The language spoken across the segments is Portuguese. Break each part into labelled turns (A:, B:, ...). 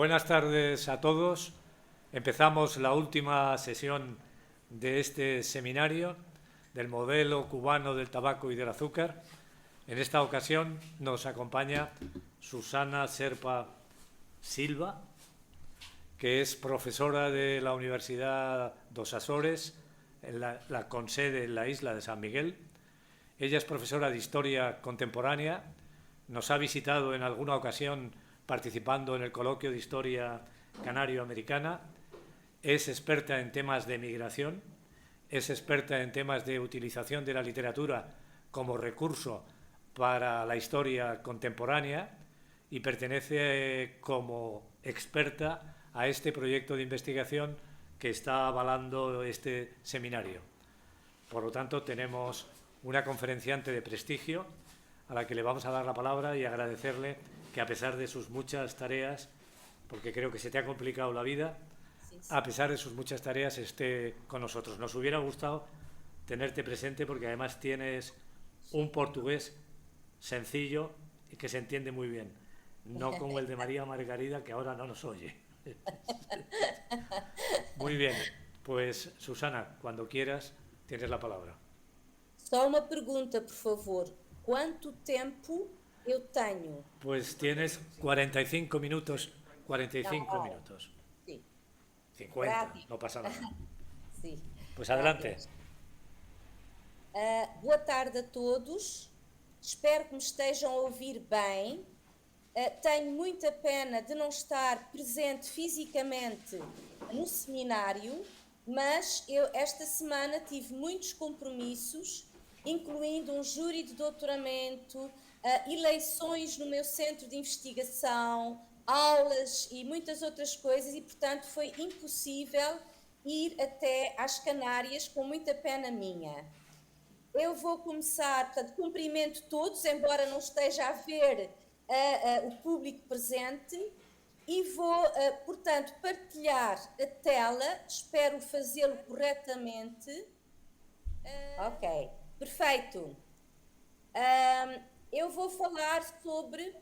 A: Buenas tardes a todos. Empezamos la última sesión de este seminario del modelo cubano del tabaco y del azúcar. En esta ocasión nos acompaña Susana Serpa Silva, que es profesora de la Universidad dos Açores, con sede en la isla de San Miguel. Ella es profesora de Historia Contemporánea. Nos ha visitado en alguna ocasión participando en el coloquio de Historia Canario-Americana. Es experta en temas de migración, es experta en temas de utilización de la literatura como recurso para la historia contemporánea y pertenece como experta a este proyecto de investigación que está avalando este seminario. Por lo tanto, tenemos una conferenciante de prestigio a la que le vamos a dar la palabra y agradecerle que, a pesar de sus muchas tareas, porque creo que se te ha complicado la vida, a pesar de sus muchas tareas, esté con nosotros. Nos hubiera gustado tenerte presente porque además tienes un portugués sencillo y que se entiende muy bien, no como el de María Margarida, que ahora no nos oye. Muy bien, pues Susana, cuando quieras, tienes la palabra.
B: Só uma pergunta, por favor. Quanto tempo eu tenho?
A: Pues tienes 45 minutos,
B: Não,
A: 45
B: ora,
A: minutos.
B: sim.
A: 50,
B: Prático,
A: no pasa nada.
B: sim.
A: Pues
B: Vá,
A: adelante.
B: boa tarde a todos. Espero que me estejam a ouvir bem. Tenho muita pena de não estar presente fisicamente no seminário, mas eu esta semana tive muitos compromissos, incluindo um júri de doutoramento, eleições no meu centro de investigação, aulas e muitas outras coisas, e portanto foi impossível ir até às Canárias, com muita pena minha. Eu vou começar, portanto, cumprimento todos, embora não esteja a ver o público presente, e vou, portanto, partilhar a tela, espero fazê-lo corretamente. Ok, perfeito. Eu vou falar sobre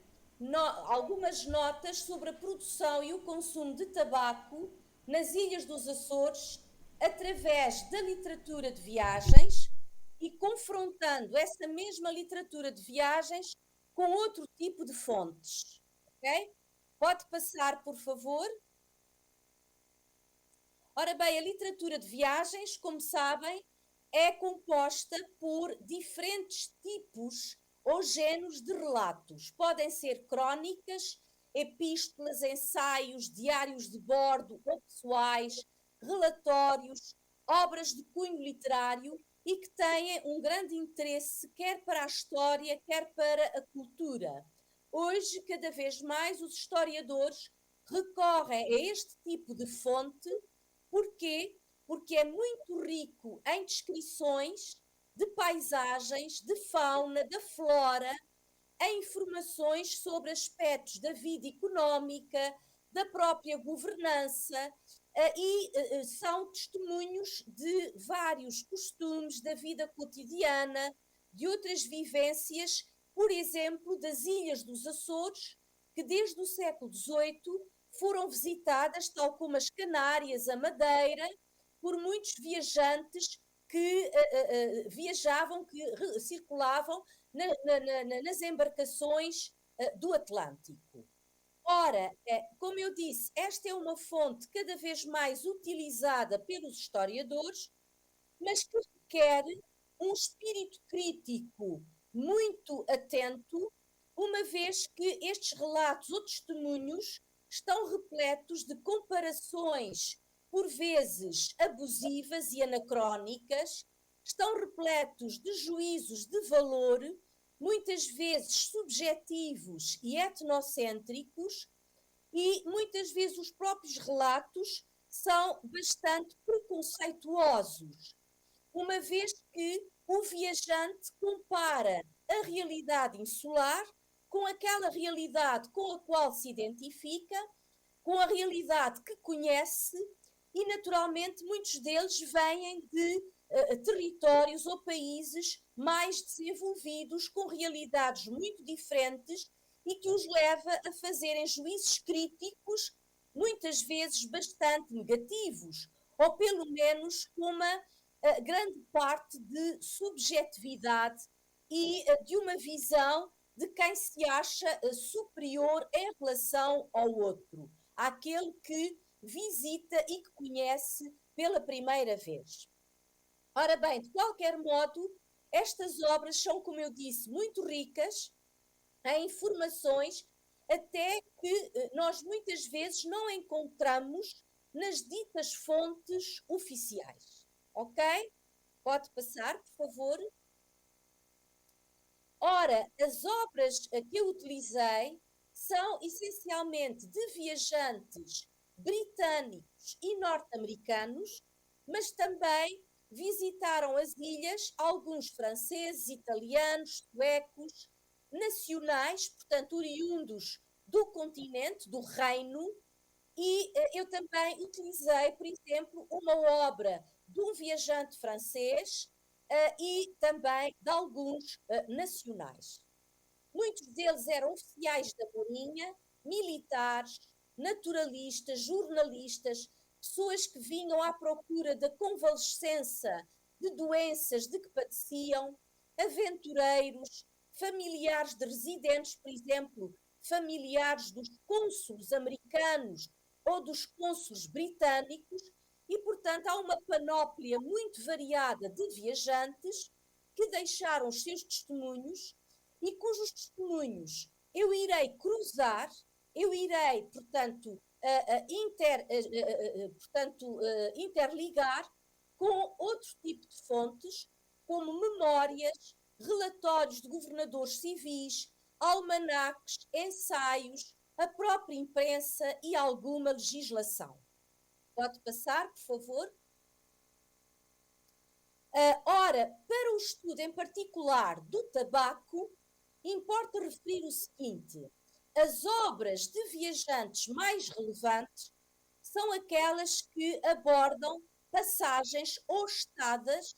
B: algumas notas sobre a produção e o consumo de tabaco nas Ilhas dos Açores, através da literatura de viagens e confrontando essa mesma literatura de viagens com outro tipo de fontes. Ok? Pode passar, por favor. Ora bem, a literatura de viagens, como sabem, é composta por diferentes tipos ou géneros de relatos. Podem ser crónicas, epístolas, ensaios, diários de bordo ou pessoais, relatórios, obras de cunho literário e que têm um grande interesse quer para a história, quer para a cultura. Hoje, cada vez mais, os historiadores recorrem a este tipo de fonte. Porquê? Porque é muito rico em descrições de paisagens, de fauna, da flora, em informações sobre aspectos da vida económica, da própria governança, e são testemunhos de vários costumes da vida cotidiana, de outras vivências, por exemplo, das Ilhas dos Açores, que desde o século XVIII foram visitadas, tal como as Canárias, a Madeira, por muitos viajantes que viajavam, que circulavam nas embarcações do Atlântico. Ora, como eu disse, esta é uma fonte cada vez mais utilizada pelos historiadores, mas que requer um espírito crítico muito atento, uma vez que estes relatos ou testemunhos estão repletos de comparações, por vezes abusivas e anacrónicas, estão repletos de juízos de valor, muitas vezes subjetivos e etnocêntricos, e muitas vezes os próprios relatos são bastante preconceituosos, uma vez que o viajante compara a realidade insular com aquela realidade com a qual se identifica, com a realidade que conhece, e naturalmente muitos deles vêm de territórios ou países mais desenvolvidos, com realidades muito diferentes e que os leva a fazerem juízos críticos muitas vezes bastante negativos, ou pelo menos com uma grande parte de subjetividade e de uma visão de quem se acha superior em relação ao outro, àquele que visita e que conhece pela primeira vez. Ora bem, de qualquer modo, estas obras são, como eu disse, muito ricas em informações, até que nós muitas vezes não encontramos nas ditas fontes oficiais. Ok? Pode passar, por favor. Ora, as obras que eu utilizei são essencialmente de viajantes britânicos e norte-americanos, mas também visitaram as ilhas alguns franceses, italianos, suecos, nacionais, portanto, oriundos do continente, do reino, e eu também utilizei, por exemplo, uma obra de um viajante francês e também de alguns nacionais. Muitos deles eram oficiais da Marinha, militares, naturalistas, jornalistas, pessoas que vinham à procura da convalescença de doenças de que padeciam, aventureiros, familiares de residentes, por exemplo, familiares dos cônsulos americanos ou dos cônsulos britânicos, e, portanto, há uma panóplia muito variada de viajantes que deixaram os seus testemunhos e cujos testemunhos eu irei cruzar, eu irei, portanto, interligar com outro tipo de fontes, como memórias, relatórios de governadores civis, almanaques, ensaios, a própria imprensa e alguma legislação. Pode passar, por favor? Ora, para o estudo em particular do tabaco, importa referir o seguinte: as obras de viajantes mais relevantes são aquelas que abordam passagens ou estadas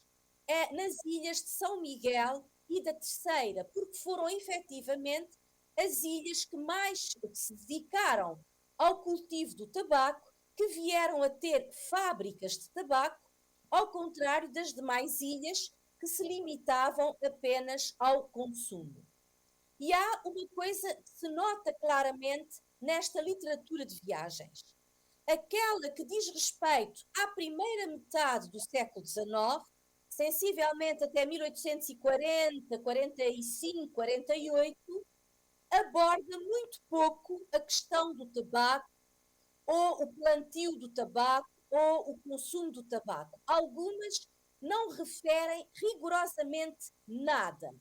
B: nas ilhas de São Miguel e da Terceira, porque foram efetivamente as ilhas que mais se dedicaram ao cultivo do tabaco, que vieram a ter fábricas de tabaco, ao contrário das demais ilhas que se limitavam apenas ao consumo. E há uma coisa que se nota claramente nesta literatura de viagens. Aquela que diz respeito à primeira metade do século XIX, sensivelmente até 1840, 45, 48, aborda muito pouco a questão do tabaco, ou o plantio do tabaco, ou o consumo do tabaco. Algumas não referem rigorosamente nada.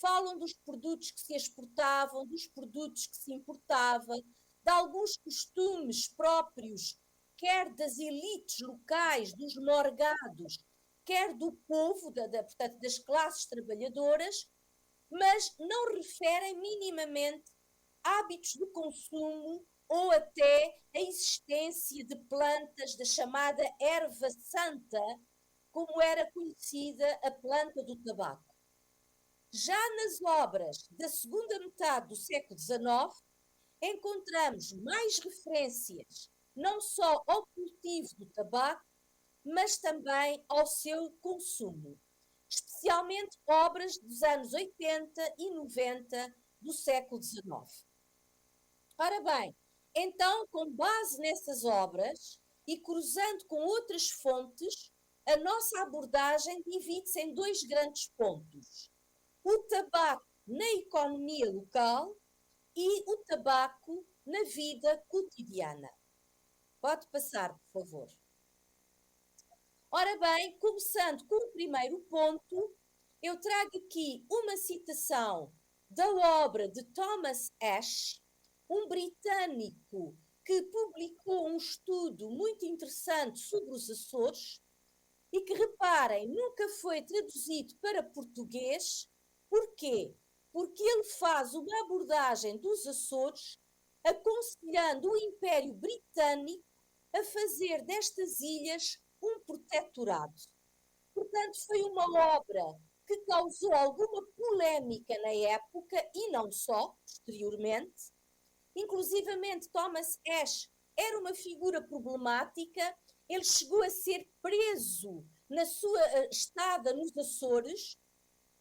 B: Falam dos produtos que se exportavam, dos produtos que se importavam, de alguns costumes próprios, quer das elites locais, dos morgados, quer do povo, portanto, das classes trabalhadoras, mas não referem minimamente hábitos de consumo ou até a existência de plantas da chamada erva santa, como era conhecida a planta do tabaco. Já nas obras da segunda metade do século XIX, encontramos mais referências não só ao cultivo do tabaco, mas também ao seu consumo, especialmente obras dos anos 80 e 90 do século XIX. Ora bem, então, com base nessas obras e cruzando com outras fontes, a nossa abordagem divide-se em dois grandes pontos: o tabaco na economia local e o tabaco na vida cotidiana. Pode passar, por favor. Ora bem, começando com o primeiro ponto, eu trago aqui uma citação da obra de Thomas Ashe, um britânico que publicou um estudo muito interessante sobre os Açores e que, reparem, nunca foi traduzido para português. Porquê? Porque ele faz uma abordagem dos Açores aconselhando o Império Britânico a fazer destas ilhas um protetorado. Portanto, foi uma obra que causou alguma polémica na época e não só, posteriormente. Inclusivamente, Thomas Ashe era uma figura problemática, ele chegou a ser preso na sua estada nos Açores,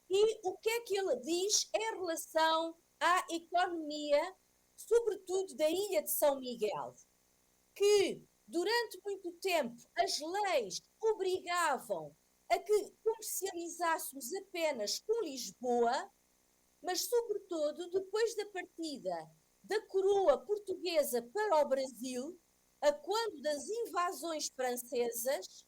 B: e o que é que ele diz em relação à economia, sobretudo da ilha de São Miguel? Que durante muito tempo as leis obrigavam a que comercializássemos apenas com Lisboa, mas sobretudo depois da partida da coroa portuguesa para o Brasil, a quando das invasões francesas,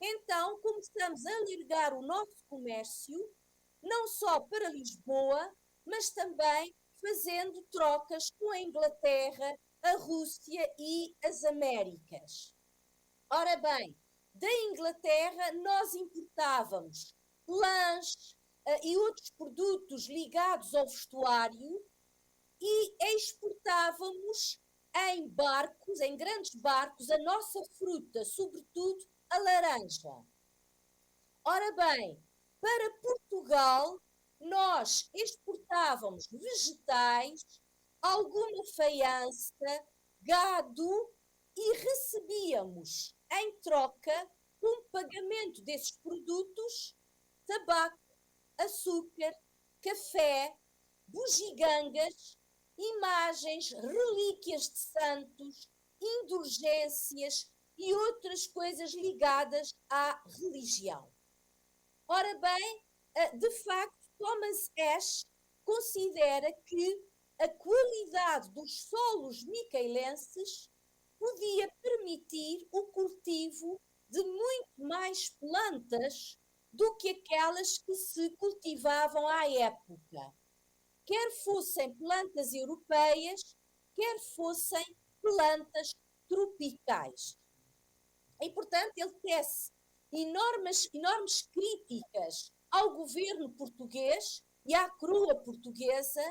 B: então começamos a alargar o nosso comércio, não só para Lisboa, mas também fazendo trocas com a Inglaterra, a Rússia e as Américas. Ora bem, da Inglaterra nós importávamos lãs e outros produtos ligados ao vestuário e exportávamos em barcos, em grandes barcos, a nossa fruta, sobretudo a laranja. Ora bem, para Portugal nós exportávamos vegetais, alguma faiança, gado e recebíamos em troca, com pagamento desses produtos, tabaco, açúcar, café, bugigangas, imagens, relíquias de santos, indulgências e outras coisas ligadas à religião. Ora bem, de facto, Thomas Ashe considera que a qualidade dos solos micaelenses podia permitir o cultivo de muito mais plantas do que aquelas que se cultivavam à época, quer fossem plantas europeias, quer fossem plantas tropicais. E, portanto, ele tece enormes críticas ao governo português e à coroa portuguesa,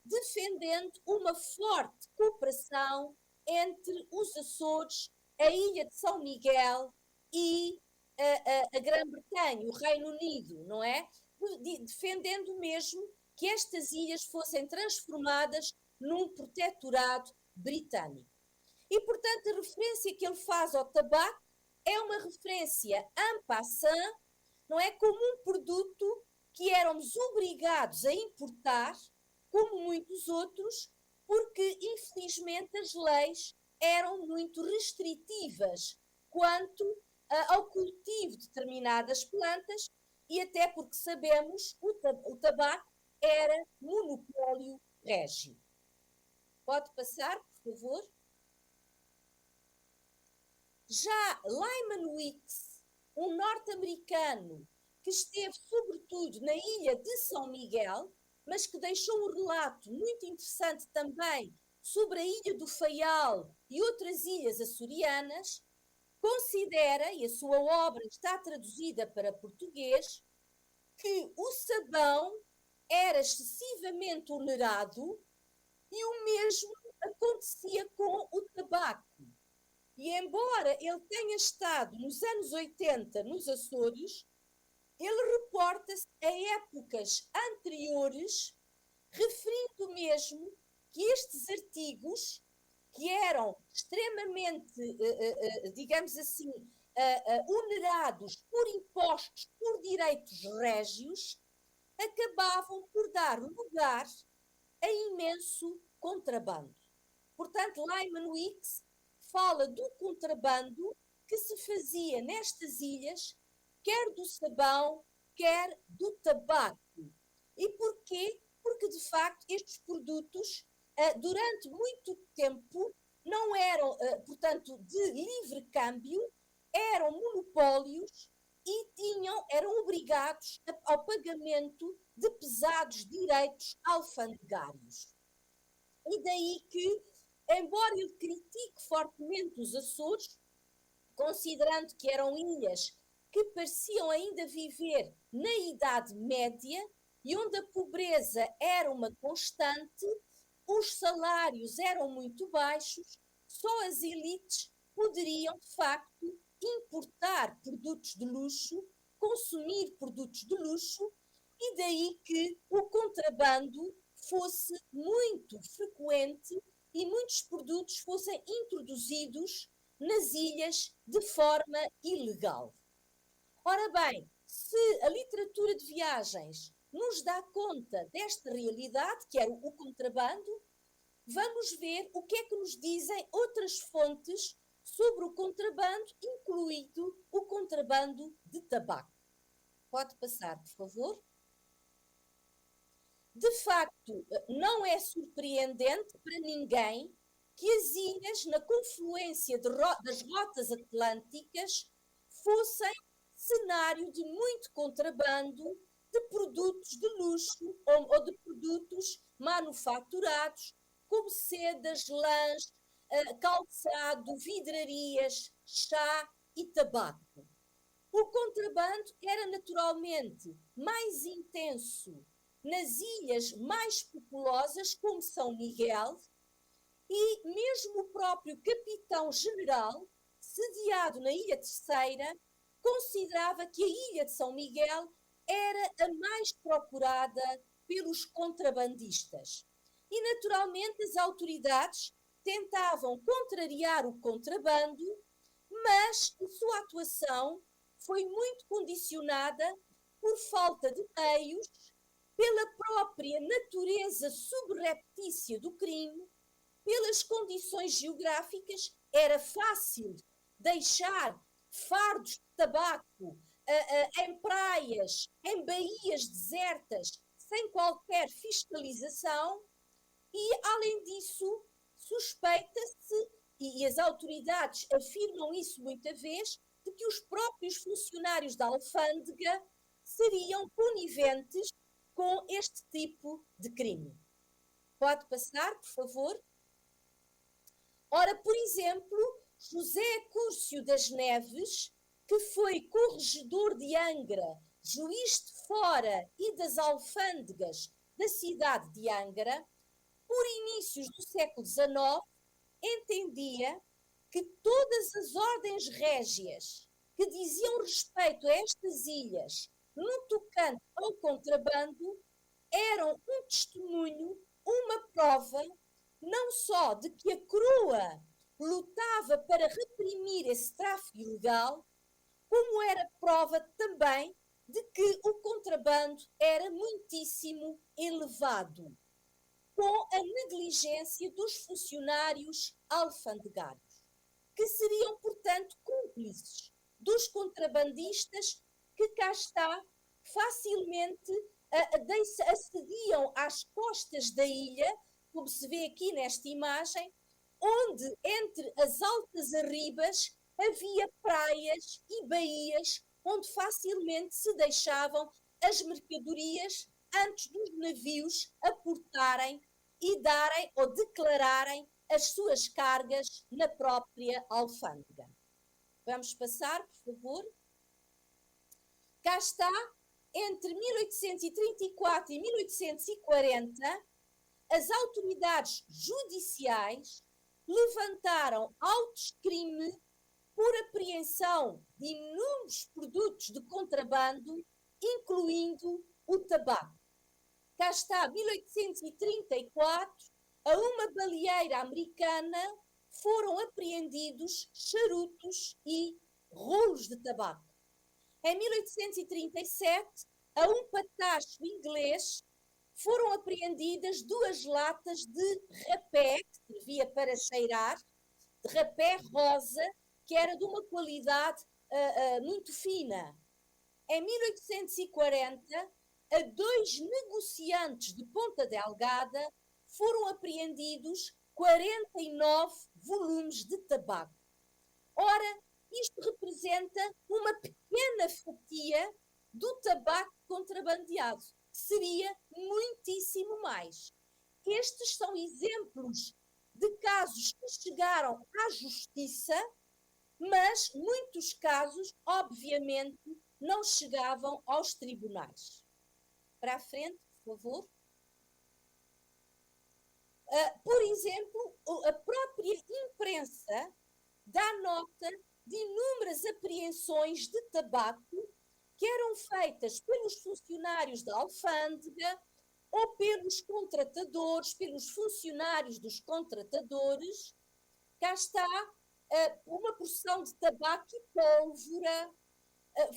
B: defendendo uma forte cooperação entre os Açores, a ilha de São Miguel e a Grã-Bretanha, o Reino Unido, não é? Defendendo mesmo que estas ilhas fossem transformadas num protetorado britânico. E, portanto, a referência que ele faz ao tabaco é uma referência en passant, não é? Como um produto que éramos obrigados a importar, como muitos outros, porque, infelizmente, as leis eram muito restritivas quanto ao cultivo de determinadas plantas e até porque sabemos o tabaco era monopólio régio. Pode passar, por favor? Já Lyman Weeks, um norte-americano que esteve sobretudo na ilha de São Miguel, mas que deixou um relato muito interessante também sobre a ilha do Faial e outras ilhas açorianas, considera, e a sua obra está traduzida para português, que o sabão era excessivamente onerado e o mesmo acontecia com o tabaco. E embora ele tenha estado nos anos 80 nos Açores, ele reporta-se a épocas anteriores, referindo mesmo que estes artigos, que eram extremamente, digamos assim, onerados por impostos, por direitos régios, acabavam por dar lugar a imenso contrabando. Portanto, Lyman Weeks fala do contrabando que se fazia nestas ilhas, quer do sabão, quer do tabaco. E porquê? Porque, de facto, estes produtos, durante muito tempo, não eram, portanto, de livre câmbio, eram monopólios e eram obrigados ao pagamento de pesados direitos alfandegários. E daí que, embora ele critique fortemente os Açores, considerando que eram ilhas que pareciam ainda viver na Idade Média e onde a pobreza era uma constante, os salários eram muito baixos, só as elites poderiam, de facto, importar produtos de luxo, consumir produtos de luxo, e daí que o contrabando fosse muito frequente e muitos produtos fossem introduzidos nas ilhas de forma ilegal. Ora bem, se a literatura de viagens nos dá conta desta realidade, que era o contrabando, vamos ver o que é que nos dizem outras fontes sobre o contrabando, incluído o contrabando de tabaco. Pode passar, por favor. De facto, não é surpreendente para ninguém que as ilhas, na confluência das rotas atlânticas, fossem cenário de muito contrabando de produtos de luxo ou de produtos manufaturados, como sedas, lãs, calçado, vidrarias, chá e tabaco. O contrabando era naturalmente mais intenso nas ilhas mais populosas, como São Miguel, e mesmo o próprio capitão-general, sediado na Ilha Terceira, considerava que a Ilha de São Miguel era a mais procurada pelos contrabandistas. E, naturalmente, as autoridades tentavam contrariar o contrabando, mas a sua atuação foi muito condicionada por falta de meios, pela própria natureza subreptícia do crime, pelas condições geográficas. Era fácil deixar fardos de tabaco em praias, em baías desertas, sem qualquer fiscalização, e, além disso, suspeita-se, e as autoridades afirmam isso muita vez, de que os próprios funcionários da alfândega seriam coniventes com este tipo de crime. Pode passar, por favor? Ora, por exemplo, José Curcio das Neves, que foi corregedor de Angra, juiz de fora e das alfândegas da cidade de Angra, por inícios do século XIX, entendia que todas as ordens régias que diziam respeito a estas ilhas no tocante ao contrabando eram um testemunho, uma prova, não só de que a coroa lutava para reprimir esse tráfico ilegal, como era prova também de que o contrabando era muitíssimo elevado, com a negligência dos funcionários alfandegários, que seriam, portanto, cúmplices dos contrabandistas que cá está facilmente acediam às costas da ilha, como se vê aqui nesta imagem, onde entre as altas arribas havia praias e baías onde facilmente se deixavam as mercadorias antes dos navios aportarem e darem ou declararem as suas cargas na própria alfândega. Vamos passar, por favor. Cá está, entre 1834 e 1840, as autoridades judiciais levantaram autos de crime por apreensão de inúmeros produtos de contrabando, incluindo o tabaco. Cá está, 1834, a uma baleeira americana foram apreendidos charutos e rolos de tabaco. Em 1837, a um patacho inglês foram apreendidas 2 latas de rapé, que servia para cheirar, de rapé rosa, que era de uma qualidade muito fina. Em 1840, a 2 negociantes de Ponta Delgada foram apreendidos 49 volumes de tabaco. Ora, isto representa uma pequena fatia do tabaco contrabandeado, que seria muitíssimo mais. Estes são exemplos de casos que chegaram à justiça, mas muitos casos, obviamente, não chegavam aos tribunais. Para a frente, por favor. Por exemplo, a própria imprensa dá nota de inúmeras apreensões de tabaco que eram feitas pelos funcionários da alfândega ou pelos contratadores, pelos funcionários dos contratadores. Cá está uma porção de tabaco e pólvora,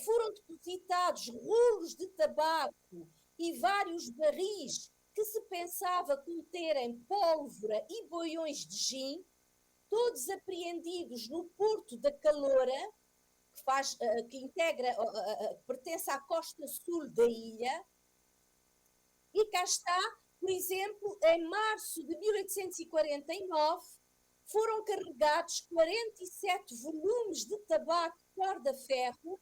B: foram depositados rolos de tabaco e vários barris que se pensava conterem pólvora e boiões de gin, todos apreendidos no Porto da Caloura, que integra, pertence à costa sul da ilha. E cá está, por exemplo, em março de 1849, foram carregados 47 volumes de tabaco corda-ferro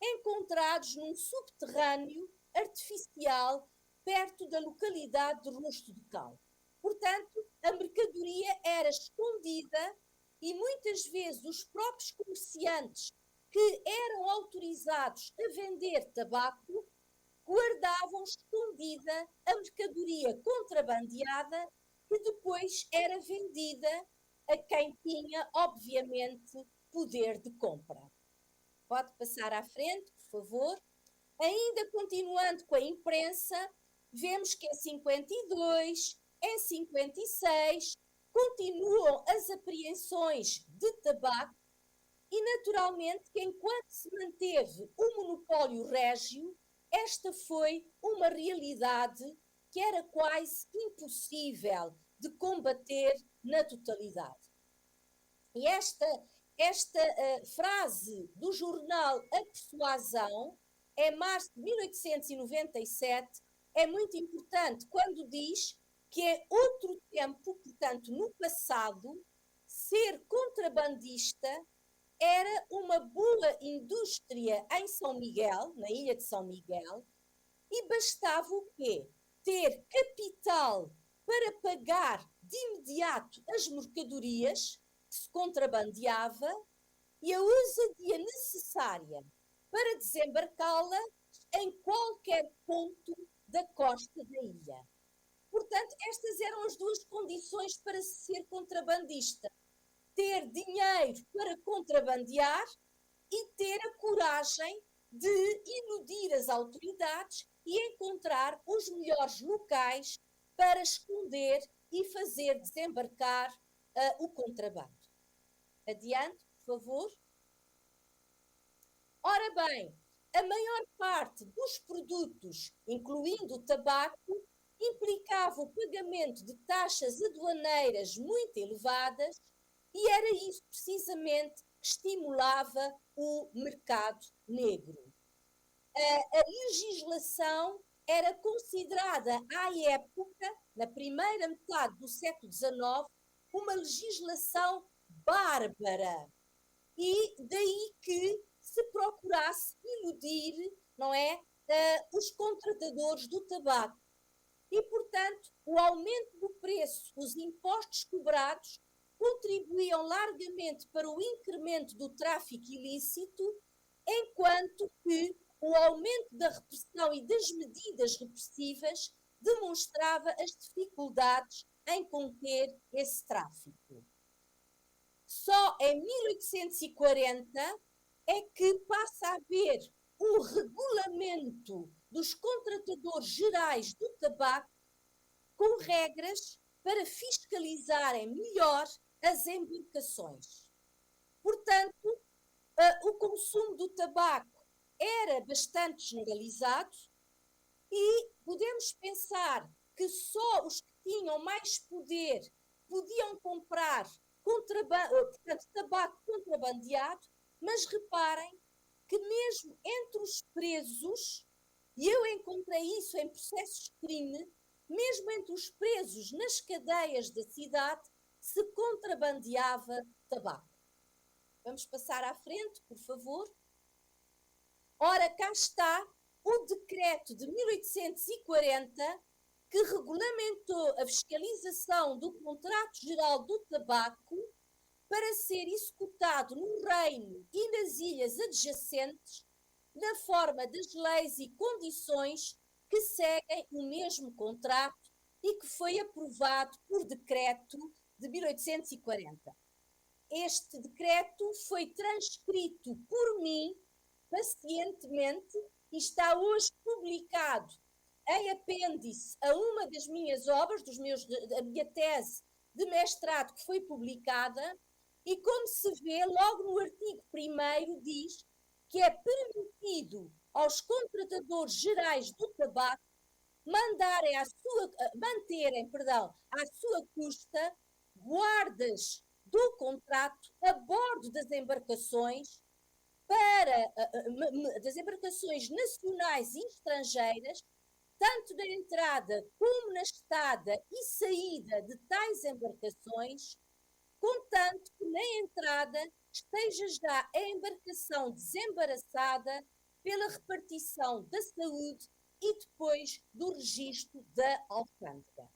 B: encontrados num subterrâneo artificial perto da localidade de Rosto de Cal. Portanto, a mercadoria era escondida e muitas vezes os próprios comerciantes que eram autorizados a vender tabaco guardavam escondida a mercadoria contrabandeada que depois era vendida a quem tinha, obviamente, poder de compra. Pode passar à frente, por favor. Ainda continuando com a imprensa, vemos que em 52, em 56, continuam as apreensões de tabaco e, naturalmente, que enquanto se manteve o monopólio régio, esta foi uma realidade que era quase impossível de combater na totalidade. E esta frase do jornal A Persuasão, em março de 1897, é muito importante quando diz que é outro tempo, portanto, no passado, ser contrabandista era uma boa indústria em São Miguel, na ilha de São Miguel, e bastava o quê? Ter capital para pagar de imediato as mercadorias que se contrabandeava e a ousadia necessária para desembarcá-la em qualquer ponto da costa da ilha. Portanto, estas eram as duas condições para se ser contrabandista: ter dinheiro para contrabandear e ter a coragem de iludir as autoridades e encontrar os melhores locais para esconder e fazer desembarcar o contrabando. Adiante, por favor. Ora bem, a maior parte dos produtos, incluindo o tabaco, implicava o pagamento de taxas aduaneiras muito elevadas e era isso precisamente que estimulava o mercado negro. A legislação era considerada à época, na primeira metade do século XIX, uma legislação bárbara. E daí que se procurasse iludir, não é, os contratadores do tabaco. E, portanto, o aumento do preço, os impostos cobrados, contribuíam largamente para o incremento do tráfico ilícito, enquanto que o aumento da repressão e das medidas repressivas demonstrava as dificuldades em conter esse tráfico. Só em 1840 é que passa a haver um regulamento dos contratadores gerais do tabaco com regras para fiscalizarem melhor as embarcações. Portanto, o consumo do tabaco era bastante generalizado e podemos pensar que só os que tinham mais poder podiam comprar portanto, tabaco contrabandeado, mas reparem que mesmo entre os presos, e eu encontrei isso em processos de crime, mesmo entre os presos nas cadeias da cidade, se contrabandeava tabaco. Vamos passar à frente, por favor. Ora, cá está o decreto de 1840 que regulamentou a fiscalização do Contrato Geral do Tabaco para ser executado no Reino e nas ilhas adjacentes na forma das leis e condições que seguem o mesmo contrato e que foi aprovado por decreto de 1840. Este decreto foi transcrito por mim pacientemente e está hoje publicado em apêndice a uma das minhas obras, da minha tese de mestrado que foi publicada, e como se vê, logo no artigo 1º diz que é permitido aos contratadores gerais do tabaco manterem à sua custa guardas do contrato a bordo das embarcações das embarcações nacionais e estrangeiras, tanto na entrada como na estada e saída de tais embarcações, contanto que na entrada esteja já a embarcação desembaraçada pela repartição da saúde e depois do registro da alfândega.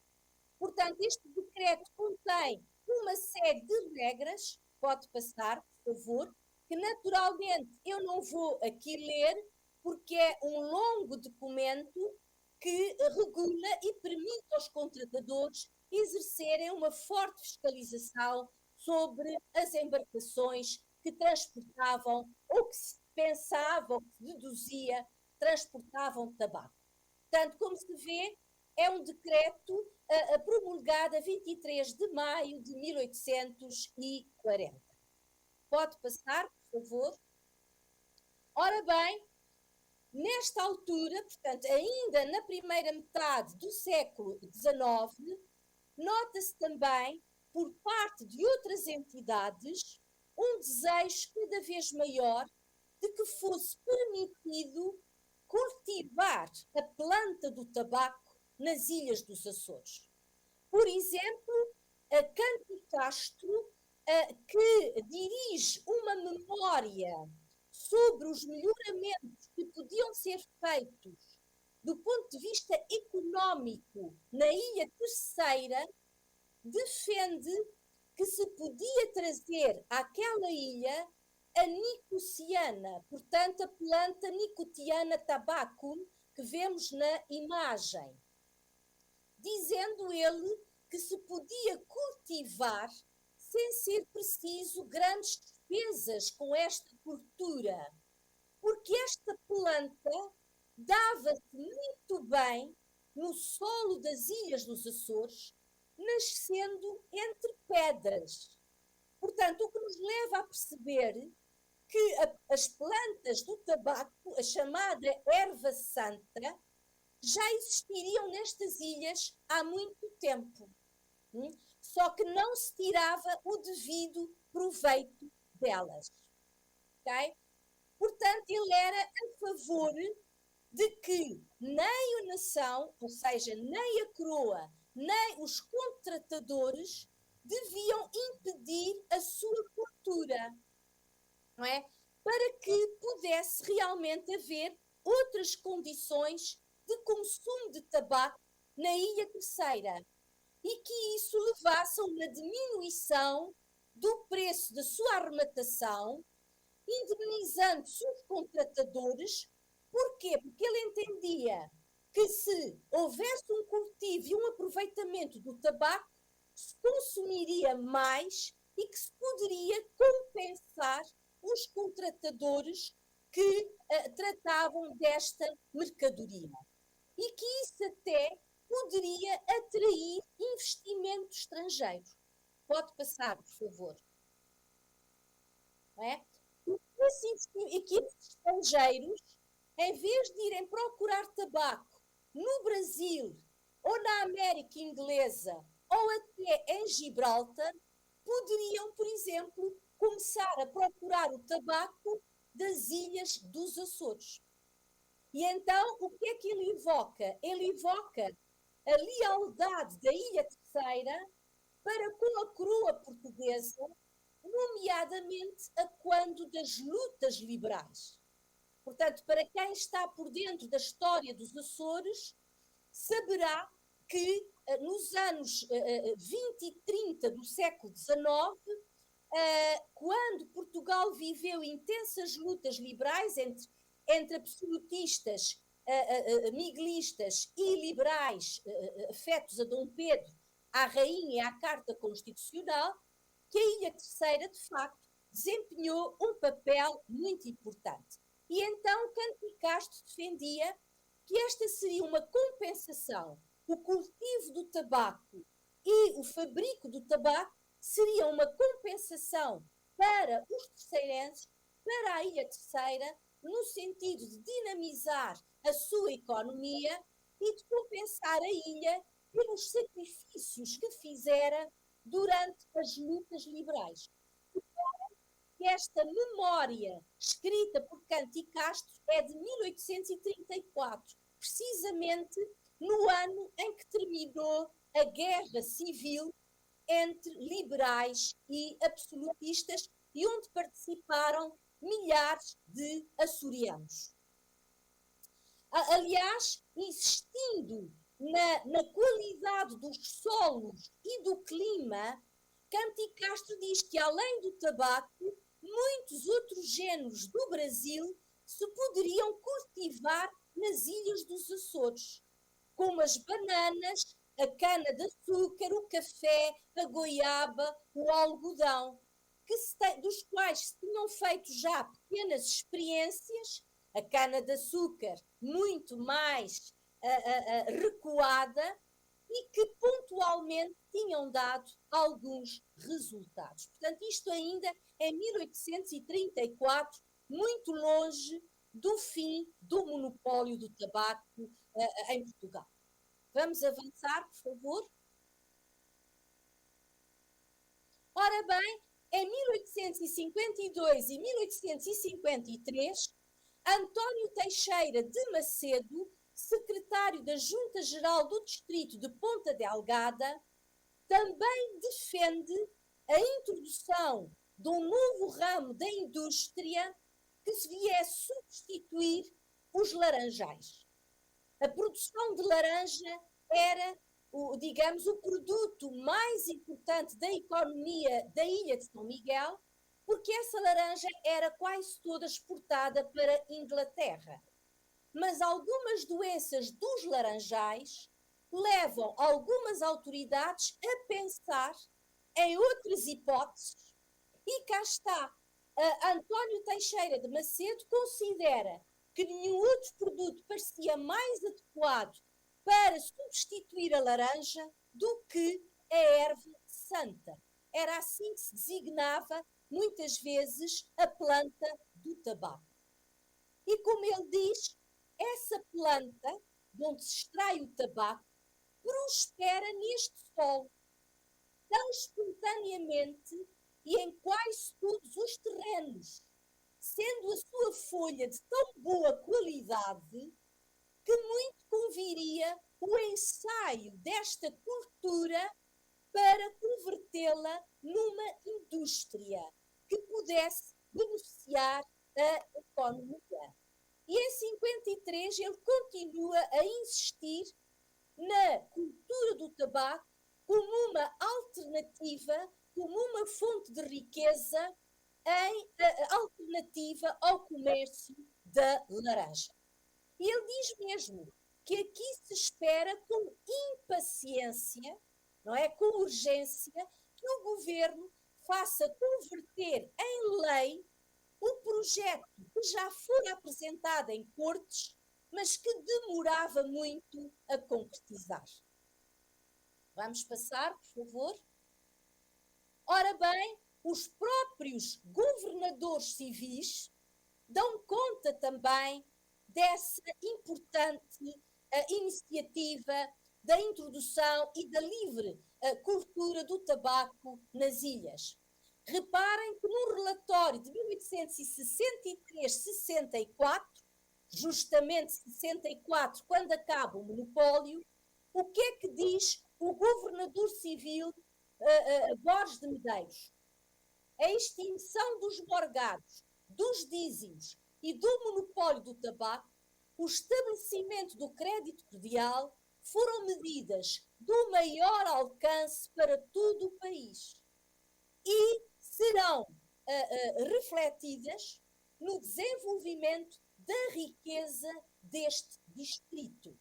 B: Portanto, este decreto contém uma série de regras, pode passar, por favor, que naturalmente eu não vou aqui ler, porque é um longo documento que regula e permite aos contratadores exercerem uma forte fiscalização sobre as embarcações que transportavam ou que se pensava ou que se deduzia transportavam tabaco. Portanto, como se vê, é um decreto promulgado a 23 de maio de 1840. Pode passar, por favor. Ora bem, nesta altura, portanto, ainda na primeira metade do século XIX, nota-se também, por parte de outras entidades, um desejo cada vez maior de que fosse permitido cultivar a planta do tabaco nas ilhas dos Açores. Por exemplo, a Canto Castro, que dirige uma memória sobre os melhoramentos que podiam ser feitos do ponto de vista económico na Ilha Terceira, defende que se podia trazer àquela ilha a Nicotiana, portanto a planta Nicotiana tabacum que vemos na imagem, dizendo ele que se podia cultivar sem ser preciso grandes despesas com esta cultura, porque esta planta dava-se muito bem no solo das Ilhas dos Açores, nascendo entre pedras. Portanto, o que nos leva a perceber que as plantas do tabaco, a chamada erva santa, já existiriam nestas ilhas há muito tempo. Só que não se tirava o devido proveito delas. Okay? Portanto, ele era a favor de que nem a nação, ou seja, nem a coroa, nem os contratadores deviam impedir a sua cultura, não é? Para que pudesse realmente haver outras condições de consumo de tabaco na Ilha Terceira e que isso levasse a uma diminuição do preço da sua arrematação, indemnizando-se os contratadores. Porquê? Porque ele entendia que se houvesse um cultivo e um aproveitamento do tabaco, se consumiria mais e que se poderia compensar os contratadores que tratavam desta mercadoria. E que isso até poderia atrair investimento estrangeiro. Pode passar, por favor. Não é? E que esses estrangeiros, em vez de irem procurar tabaco no Brasil ou na América Inglesa ou até em Gibraltar, poderiam, por exemplo, começar a procurar o tabaco das Ilhas dos Açores. E então, o que é que ele evoca? Ele evoca a lealdade da Ilha Terceira para com a coroa portuguesa, nomeadamente a quando das lutas liberais. Portanto, para quem está por dentro da história dos Açores, saberá que nos anos 20 e 30 do século XIX, quando Portugal viveu intensas lutas liberais entre absolutistas, miguelistas e liberais afetos a Dom Pedro, à Rainha e à Carta Constitucional, que a Ilha Terceira, de facto, desempenhou um papel muito importante. E então Canto Castro defendia que esta seria uma compensação. O cultivo do tabaco e o fabrico do tabaco seria uma compensação para os terceirenses, para a Ilha Terceira, no sentido de dinamizar a sua economia e de compensar a ilha pelos sacrifícios que fizera durante as lutas liberais. Esta memória, escrita por Canto Castro, é de 1834, precisamente no ano em que terminou a Guerra Civil entre liberais e absolutistas e onde participaram milhares de açorianos. Aliás, insistindo na qualidade dos solos e do clima, Canto Castro diz que, além do tabaco, muitos outros géneros do Brasil se poderiam cultivar nas ilhas dos Açores, como as bananas, a cana-de-açúcar, o café, a goiaba, o algodão, dos quais se tinham feito já pequenas experiências, a cana-de-açúcar muito mais recuada, e que pontualmente tinham dado alguns resultados. Portanto, isto ainda é 1834, muito longe do fim do monopólio do tabaco em Portugal. Vamos avançar, por favor. Ora bem, em 1852 e 1853, António Teixeira de Macedo, secretário da Junta Geral do Distrito de Ponta Delgada, também defende a introdução de um novo ramo da indústria que se viesse substituir os laranjais. A produção de laranja era, digamos, o produto mais importante da economia da Ilha de São Miguel, porque essa laranja era quase toda exportada para a Inglaterra. Mas algumas doenças dos laranjais levam algumas autoridades a pensar em outras hipóteses, e cá está. António Teixeira de Macedo considera que nenhum outro produto parecia mais adequado para substituir a laranja do que a erva santa. Era assim que se designava, muitas vezes, a planta do tabaco. E como ele diz, essa planta, de onde se extrai o tabaco, prospera neste solo, tão espontaneamente e em quase todos os terrenos, sendo a sua folha de tão boa qualidade que muito conviria o ensaio desta cultura para convertê-la numa indústria que pudesse beneficiar a economia. E em 53 ele continua a insistir na cultura do tabaco como uma alternativa, como uma fonte de riqueza alternativa ao comércio da laranja. E ele diz mesmo que aqui se espera com impaciência, não é, com urgência, que o governo faça converter em lei um projeto que já fora apresentado em cortes, mas que demorava muito a concretizar. Vamos passar, por favor. Ora bem, os próprios governadores civis dão conta também dessa importante iniciativa da introdução e da livre cultura do tabaco nas ilhas. Reparem que no relatório de 1863-64, justamente 64, quando acaba o monopólio, o que é que diz o governador civil Borges de Medeiros? A extinção dos morgados, dos dízimos e do monopólio do tabaco, o estabelecimento do crédito predial foram medidas do maior alcance para todo o país e serão refletidas no desenvolvimento da riqueza deste distrito.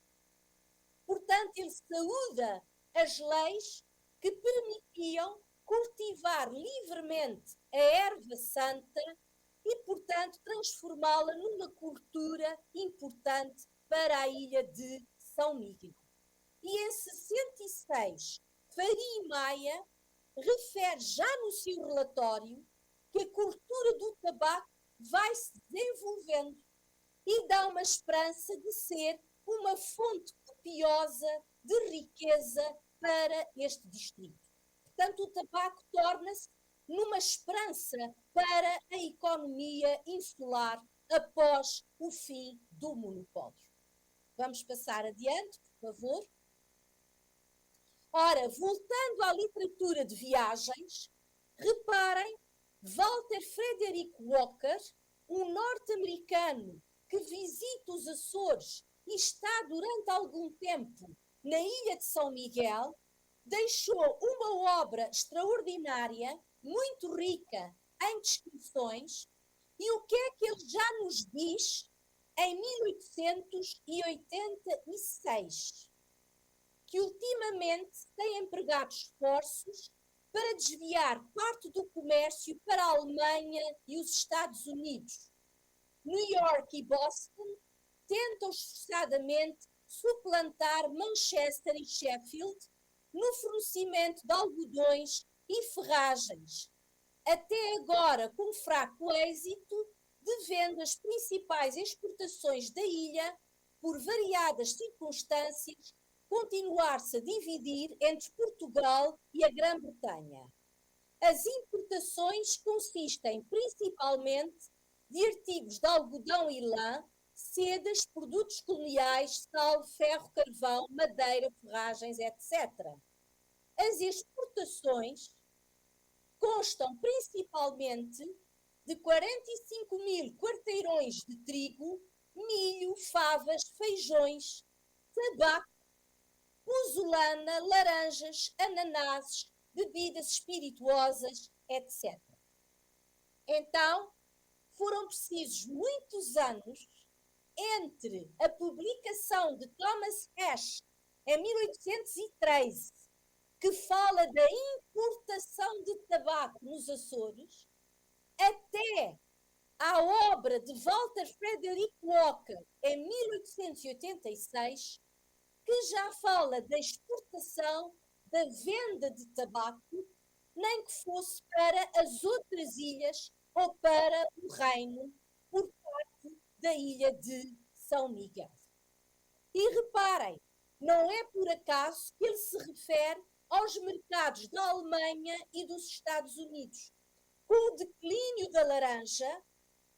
B: Portanto, ele saúda as leis que permitiam cultivar livremente a erva santa e, portanto, transformá-la numa cultura importante para a ilha de São Miguel. E em 66, Faria Maia refere já no seu relatório que a cultura do tabaco vai se desenvolvendo e dá uma esperança de ser uma fonte copiosa de riqueza para este distrito. Portanto, o tabaco torna-se numa esperança para a economia insular após o fim do monopólio. Vamos passar adiante, por favor. Ora, voltando à literatura de viagens, reparem, Walter Frederick Walker, um norte-americano que visita os Açores e está durante algum tempo na ilha de São Miguel, deixou uma obra extraordinária, muito rica em descrições, e o que é que ele já nos diz em 1886? Que ultimamente tem empregado esforços para desviar parte do comércio para a Alemanha e os Estados Unidos. New York e Boston tentam esforçadamente suplantar Manchester e Sheffield no fornecimento de algodões e ferragens, até agora com fraco êxito, devendo as principais exportações da ilha, por variadas circunstâncias, continuar-se a dividir entre Portugal e a Grã-Bretanha. As importações consistem principalmente de artigos de algodão e lã, sedas, produtos coloniais, sal, ferro, carvão, madeira, ferragens, etc. As exportações constam principalmente de 45 mil quarteirões de trigo, milho, favas, feijões, tabaco, pozolana, laranjas, ananases, bebidas espirituosas, etc. Então, foram precisos muitos anos entre a publicação de Thomas Ashe, em 1813, que fala da importação de tabaco nos Açores, até à obra de Walter Frederick Walker, em 1886, que já fala da exportação, da venda de tabaco, nem que fosse para as outras ilhas ou para o reino, por parte da ilha de São Miguel. E reparem, não é por acaso que ele se refere aos mercados da Alemanha e dos Estados Unidos. Com o declínio da laranja,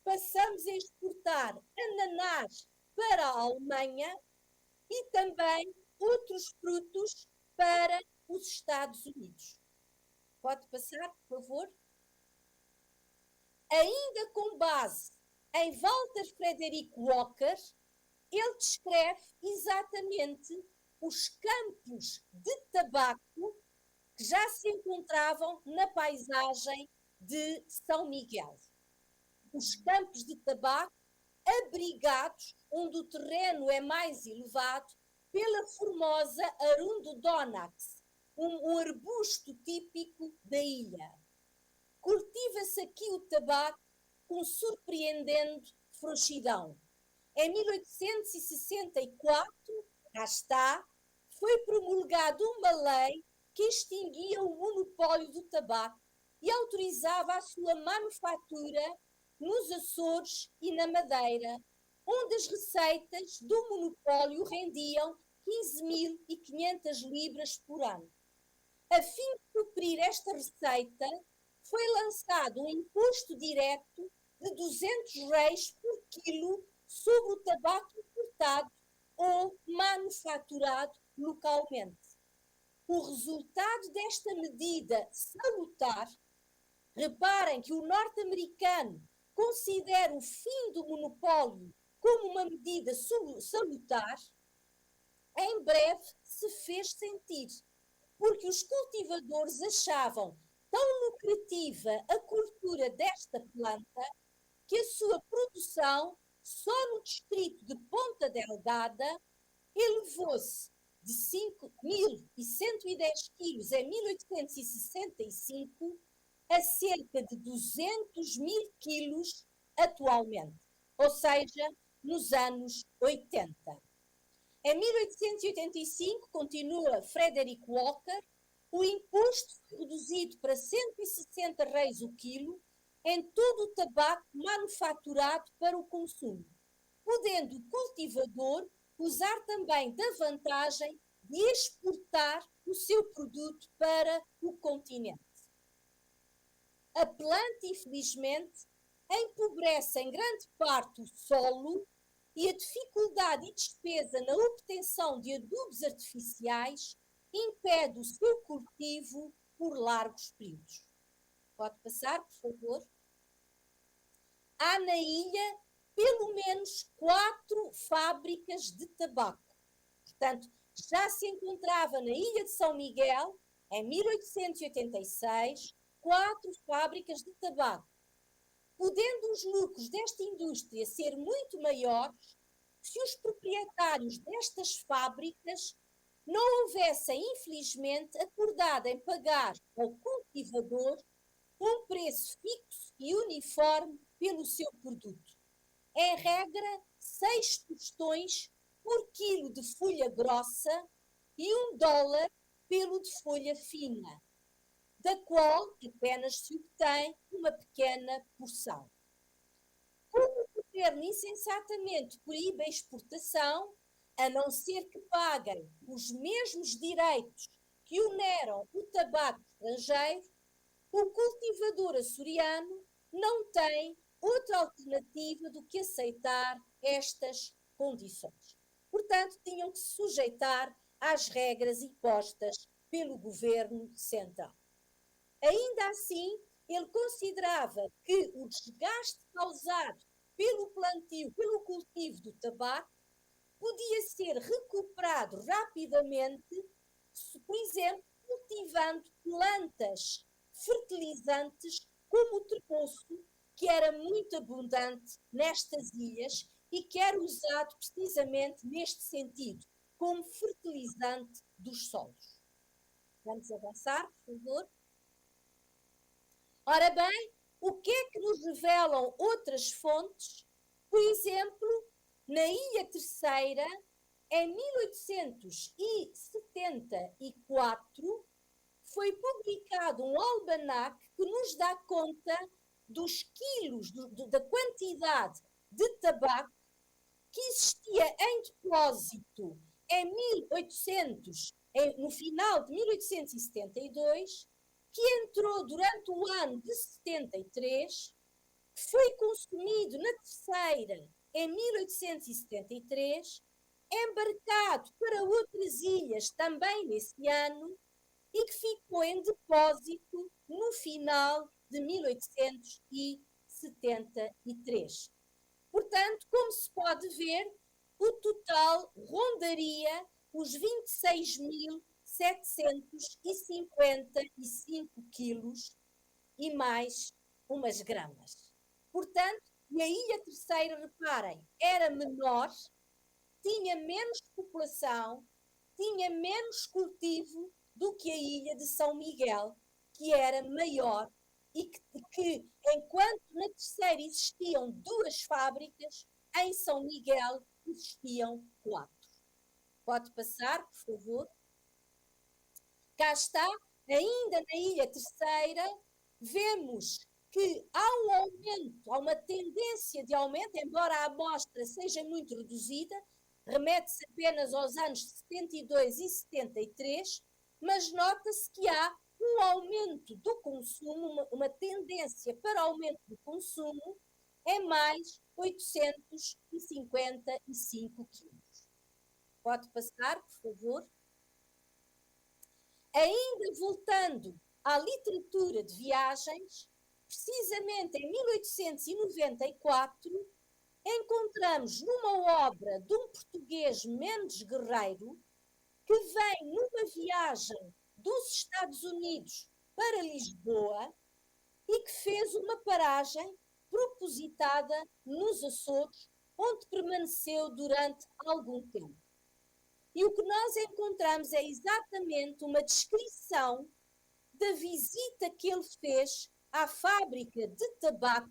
B: passamos a exportar ananás para a Alemanha e também outros frutos para os Estados Unidos. Pode passar, por favor? Ainda com base em Walter Frederick Walker, ele descreve exatamente os campos de tabaco que já se encontravam na paisagem de São Miguel. Os campos de tabaco abrigados, onde o terreno é mais elevado, pela formosa Arundodonax, um arbusto típico da ilha. Cultiva-se aqui o tabaco com surpreendente frouxidão. Em 1864, cá está, foi promulgada uma lei que extinguia o monopólio do tabaco e autorizava a sua manufatura nos Açores e na Madeira, onde as receitas do monopólio rendiam 15.500 libras por ano. A fim de suprir esta receita, foi lançado um imposto direto de 200 réis por quilo sobre o tabaco importado ou manufaturado localmente. O resultado desta medida salutar, reparem que o norte-americano considera o fim do monopólio como uma medida salutar, em breve se fez sentir, porque os cultivadores achavam tão lucrativa a cultura desta planta que a sua produção, só no distrito de Ponta Delgada, elevou-se de 5.110 quilos em 1865 a cerca de 200.000 quilos atualmente. Ou seja, nos anos 80. Em 1885, continua Frederick Walker, o imposto foi reduzido para 160 reis o quilo em todo o tabaco manufaturado para o consumo, podendo o cultivador usar também da vantagem de exportar o seu produto para o continente. A planta, infelizmente, empobrece em grande parte o solo e a dificuldade e despesa na obtenção de adubos artificiais impede o seu cultivo por largos períodos. Pode passar, por favor? Há na ilha pelo menos 4 fábricas de tabaco. Portanto, já se encontrava na ilha de São Miguel, em 1886, 4 fábricas de tabaco. Podendo os lucros desta indústria ser muito maiores se os proprietários destas fábricas não houvessem, infelizmente, acordado em pagar ao cultivador um preço fixo e uniforme pelo seu produto. Em regra, 6 tostões por quilo de folha grossa e $1 pelo de folha fina, da qual apenas se obtém uma pequena porção. Como o governo insensatamente proíbe a exportação, a não ser que paguem os mesmos direitos que oneram o tabaco estrangeiro, o cultivador açoriano não tem outra alternativa do que aceitar estas condições. Portanto, tinham que se sujeitar às regras impostas pelo governo central. Ainda assim, ele considerava que o desgaste causado pelo plantio, pelo cultivo do tabaco, podia ser recuperado rapidamente, por exemplo, cultivando plantas fertilizantes como o tremoço, que era muito abundante nestas ilhas e que era usado precisamente neste sentido, como fertilizante dos solos. Vamos avançar, por favor. Ora bem, o que é que nos revelam outras fontes? Por exemplo, na Ilha Terceira, em 1874, foi publicado um almanaque que nos dá conta dos quilos, da quantidade de tabaco que existia em depósito em 1800, no final de 1872, que entrou durante o ano de 73, que foi consumido na Terceira em 1873, embarcado para outras ilhas também nesse ano e que ficou em depósito no final de 1873. Portanto, como se pode ver, o total rondaria os 26.755 quilos e mais umas gramas. Portanto, e a Ilha Terceira, reparem, era menor, tinha menos população, tinha menos cultivo do que a Ilha de São Miguel, que era maior e que enquanto na Terceira existiam 2 fábricas, em São Miguel existiam 4. Pode passar, por favor. Cá está, ainda na Ilha Terceira, vemos que há um aumento, há uma tendência de aumento, embora a amostra seja muito reduzida, remete-se apenas aos anos 72 e 73, mas nota-se que há um aumento do consumo, uma tendência para aumento do consumo em mais 855 quilos. Pode passar, por favor. Ainda voltando à literatura de viagens, precisamente em 1894, encontramos numa obra de um português Mendes Guerreiro, que vem numa viagem dos Estados Unidos para Lisboa e que fez uma paragem propositada nos Açores, onde permaneceu durante algum tempo. E o que nós encontramos é exatamente uma descrição da visita que ele fez à fábrica de tabaco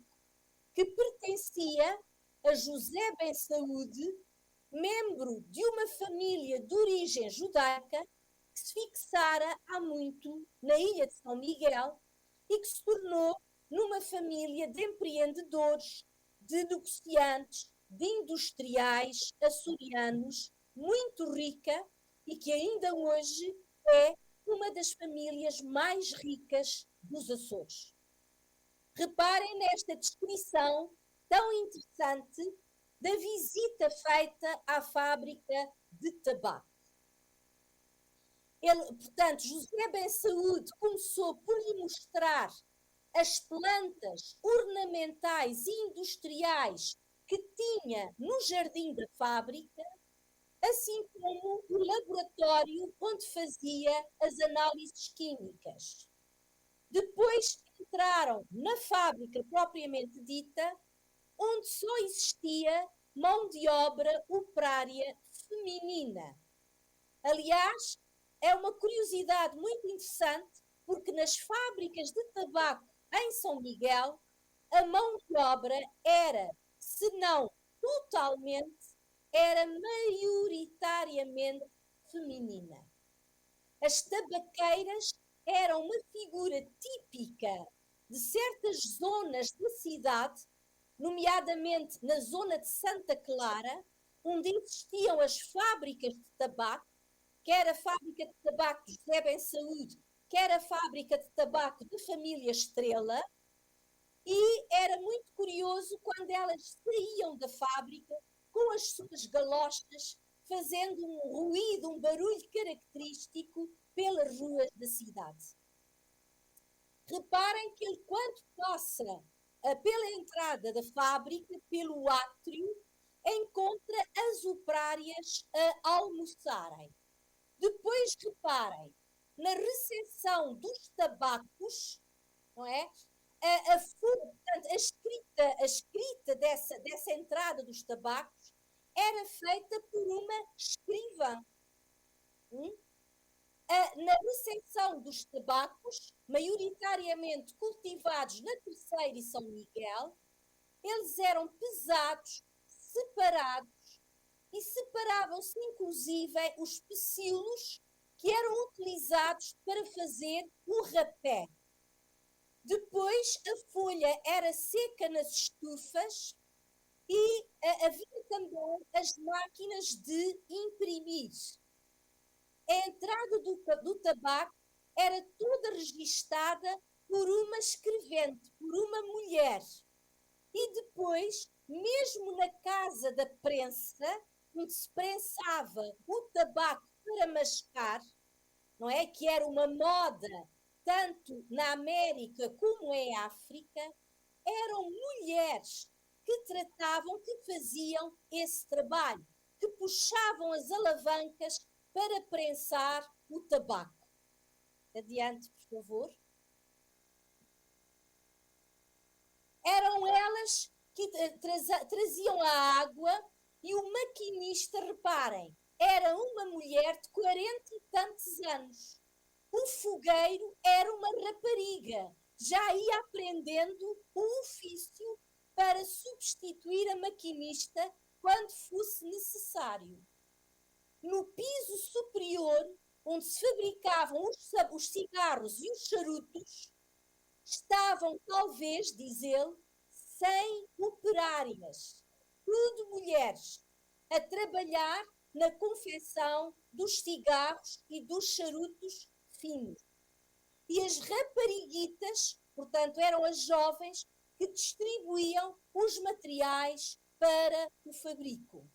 B: que pertencia a José Ben Saúde, membro de uma família de origem judaica que se fixara há muito na ilha de São Miguel e que se tornou numa família de empreendedores, de negociantes, de industriais açorianos, muito rica e que ainda hoje é uma das famílias mais ricas dos Açores. Reparem nesta descrição tão interessante da visita feita à fábrica de tabaco. Portanto, José Ben Saúde começou por lhe mostrar as plantas ornamentais e industriais que tinha no jardim da fábrica, assim como o laboratório onde fazia as análises químicas. Depois entraram na fábrica propriamente dita, onde só existia mão de obra operária feminina. Aliás, é uma curiosidade muito interessante, porque nas fábricas de tabaco em São Miguel, a mão de obra era, se não totalmente, era maioritariamente feminina. As tabaqueiras eram uma figura típica de certas zonas da cidade, nomeadamente na zona de Santa Clara, onde existiam as fábricas de tabaco, quer a fábrica de tabaco de José Ben Saúde, quer a fábrica de tabaco de família Estrela, e era muito curioso quando elas saíam da fábrica com as suas galochas, fazendo um ruído, um barulho característico pelas ruas da cidade. Reparem que ele, quando passa pela entrada da fábrica, pelo átrio, encontra as operárias a almoçarem. Depois, reparem, na recepção dos tabacos, não é? Portanto, a escrita dessa entrada dos tabacos era feita por uma escrivã. Na recepção dos tabacos, maioritariamente cultivados na Terceira e São Miguel, eles eram pesados, separados, e separavam-se inclusive os pecilos que eram utilizados para fazer o rapé. Depois a folha era seca nas estufas e havia também as máquinas de imprimir. A entrada do tabaco era toda registada por uma escrevente, por uma mulher. E depois, mesmo na casa da prensa, onde se prensava o tabaco para mascar, não é? Que era uma moda tanto na América como em África, eram mulheres que tratavam, que faziam esse trabalho, que puxavam as alavancas para prensar o tabaco. Adiante, por favor. Eram elas que traziam a água e o maquinista, reparem, era uma mulher de 40 e tantos anos. O fogueiro era uma rapariga, já ia aprendendo o ofício para substituir a maquinista quando fosse necessário. No piso superior, onde se fabricavam os cigarros e os charutos, estavam, talvez, diz ele, 100 operárias, tudo mulheres, a trabalhar na confecção dos cigarros e dos charutos finos. E as rapariguitas, portanto, eram as jovens que distribuíam os materiais para o fabrico.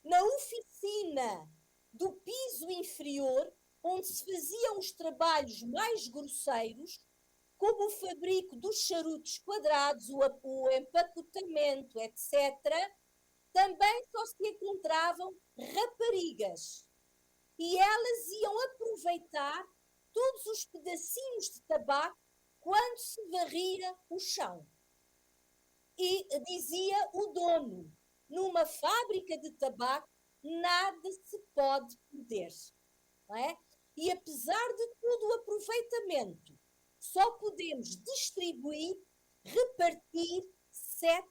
B: Na oficina do piso inferior, onde se faziam os trabalhos mais grosseiros, como o fabrico dos charutos quadrados, o empacotamento, etc., também só se encontravam raparigas. E elas iam aproveitar todos os pedacinhos de tabaco quando se varria o chão. E dizia o dono, numa fábrica de tabaco nada se pode perder. Não é? E apesar de todo o aproveitamento, só podemos distribuir, repartir 7%.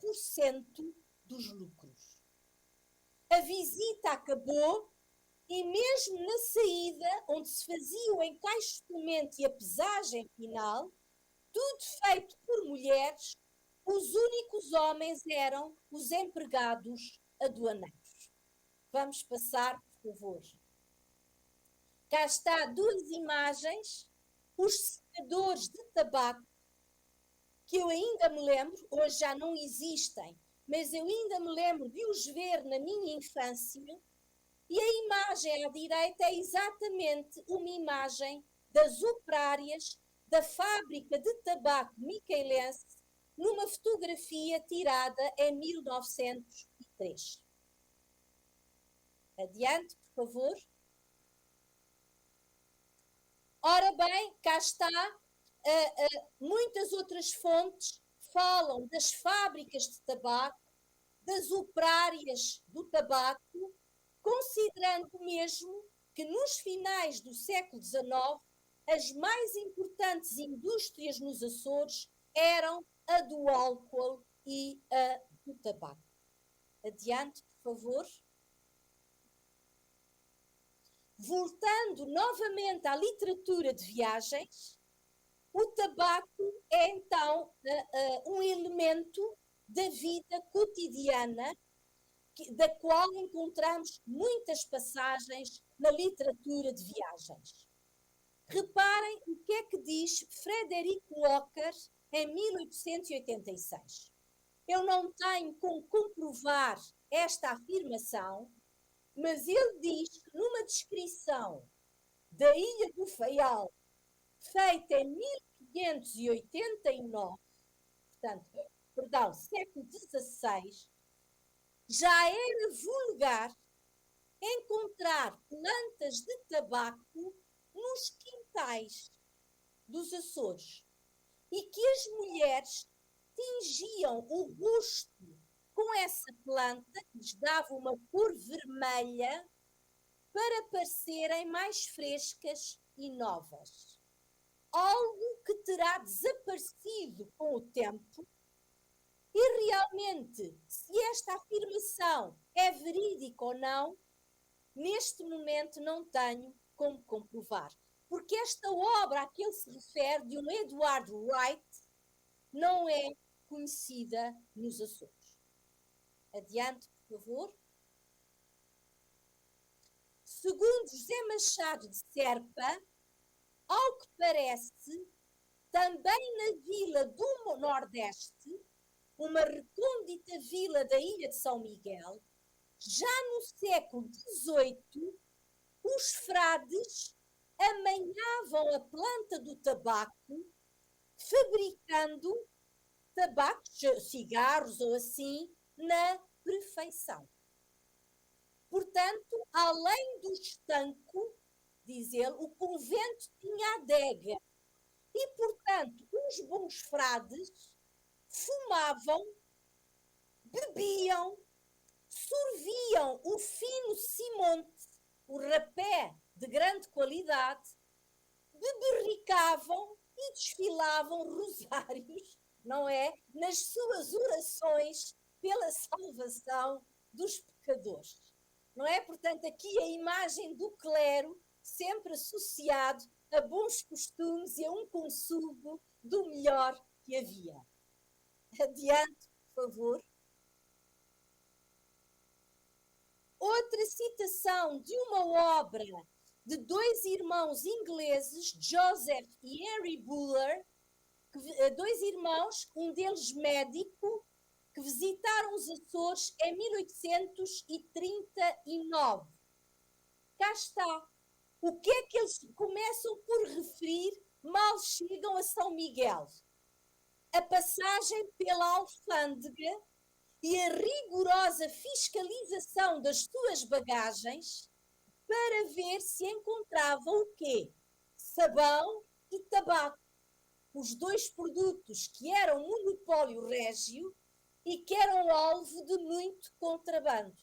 B: 10% dos lucros. A visita acabou e mesmo na saída, onde se fazia o encaixotamento e a pesagem final, tudo feito por mulheres, os únicos homens eram os empregados aduaneiros. Vamos passar, por favor. Cá está 2 imagens, os secadores de tabaco, que eu ainda me lembro, hoje já não existem, mas eu ainda me lembro de os ver na minha infância, e a imagem à direita é exatamente uma imagem das operárias da fábrica de tabaco miquelense, numa fotografia tirada em 1903. Adiante, por favor. Ora bem, cá está, muitas outras fontes falam das fábricas de tabaco, das operárias do tabaco, considerando mesmo que nos finais do século XIX as mais importantes indústrias nos Açores eram a do álcool e a do tabaco. Adiante, por favor. Voltando novamente à literatura de viagens, o tabaco é então um elemento da vida cotidiana, da qual encontramos muitas passagens na literatura de viagens. Reparem o que é que diz Frederick Walker em 1886. Eu não tenho como comprovar esta afirmação, mas ele diz que numa descrição da Ilha do Faial, feita em 1589, portanto, século XVI, já era vulgar encontrar plantas de tabaco nos quintais dos Açores e que as mulheres tingiam o rosto com essa planta, que lhes dava uma cor vermelha, para parecerem mais frescas e novas. Algo que terá desaparecido com o tempo. E realmente, se esta afirmação é verídica ou não, neste momento não tenho como comprovar. Porque esta obra a que ele se refere, de um Edward Wright, não é conhecida nos Açores. Adiante, por favor. Segundo José Machado de Serpa, ao que parece, também na vila do Nordeste, uma recôndita vila da ilha de São Miguel, já no século XVIII, os frades amanhavam a planta do tabaco, fabricando tabacos, cigarros ou assim, na perfeição. Portanto, além do estanco, diz ele, o convento tinha adega. E, portanto, os bons frades fumavam, bebiam, sorviam o fino cimonte, o rapé de grande qualidade, beberricavam e desfilavam rosários, não é? Nas suas orações pela salvação dos pecadores. Não é? Portanto, aqui a imagem do clero sempre associado a bons costumes e a um consumo do melhor que havia. Adiante, por favor. Outra citação de uma obra de 2 irmãos ingleses, Joseph e Henry Buller, 2 irmãos, um deles médico, que visitaram os Açores em 1839. Cá está. O que é que eles começam por referir mal chegam a São Miguel? A passagem pela alfândega e a rigorosa fiscalização das suas bagagens para ver se encontravam o quê? Sabão e tabaco. Os 2 produtos que eram monopólio régio e que eram alvo de muito contrabando.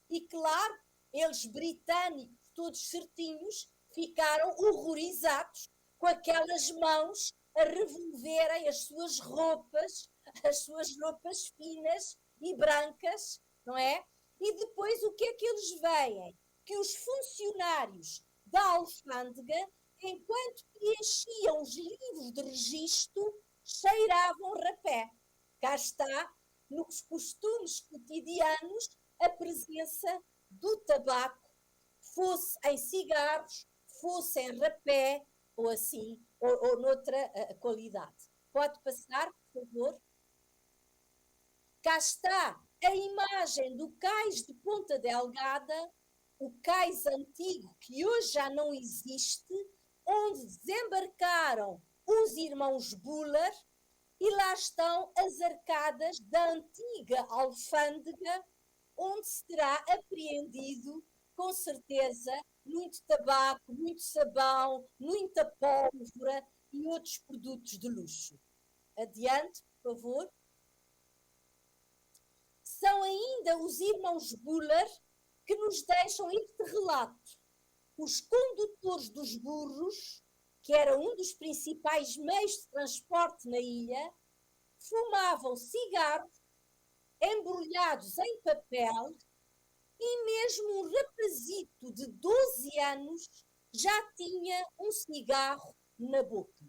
B: E claro, eles britânicos, todos certinhos, ficaram horrorizados com aquelas mãos a revolverem as suas roupas as suas roupas finas e brancas, não é? E depois o que é que eles veem? Que os funcionários da alfândega, enquanto preenchiam os livros de registro, cheiravam rapé. Cá está, nos costumes cotidianos, a presença do tabaco, fosse em cigarros, fosse em rapé, ou assim, ou noutra qualidade. Pode passar, por favor? Cá está a imagem do cais de Ponta Delgada, o cais antigo que hoje já não existe, onde desembarcaram os irmãos Buller, e lá estão as arcadas da antiga alfândega, onde se terá apreendido, com certeza, muito tabaco, muito sabão, muita pólvora e outros produtos de luxo. Adiante, por favor. São ainda os irmãos Buller que nos deixam este relato. Os condutores dos burros, que era um dos principais meios de transporte na ilha, fumavam cigarros embrulhados em papel, e mesmo um rapazito de 12 anos já tinha um cigarro na boca.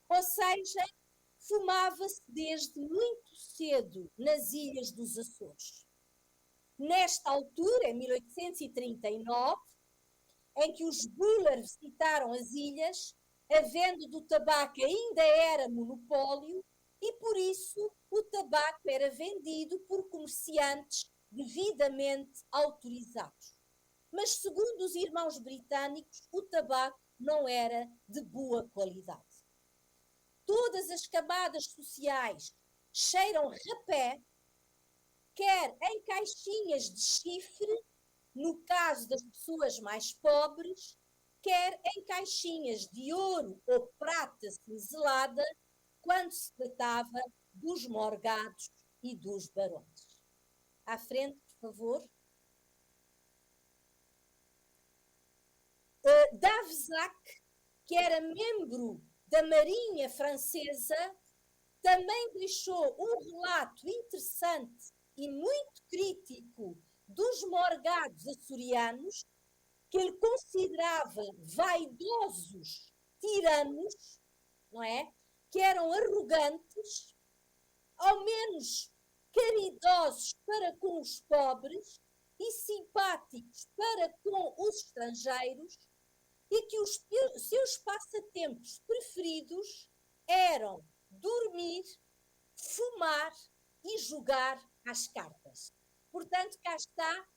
B: Ou seja, fumava-se desde muito cedo nas ilhas dos Açores. Nesta altura, em 1839, em que os Buller visitaram as ilhas, a venda do tabaco ainda era monopólio e, por isso, o tabaco era vendido por comerciantes devidamente autorizados. Mas, segundo os irmãos britânicos, o tabaco não era de boa qualidade. Todas as camadas sociais cheiram rapé, quer em caixinhas de chifre, no caso das pessoas mais pobres, quer em caixinhas de ouro ou prata cinzelada, quando se tratava dos morgados e dos barões. À frente, por favor. Davzac, que era membro da Marinha Francesa, também deixou um relato interessante e muito crítico dos morgados açorianos, que ele considerava vaidosos tiranos, não é? Que eram arrogantes, ao menos caridosos para com os pobres e simpáticos para com os estrangeiros, e que os seus passatempos preferidos eram dormir, fumar e jogar às cartas. Portanto, cá está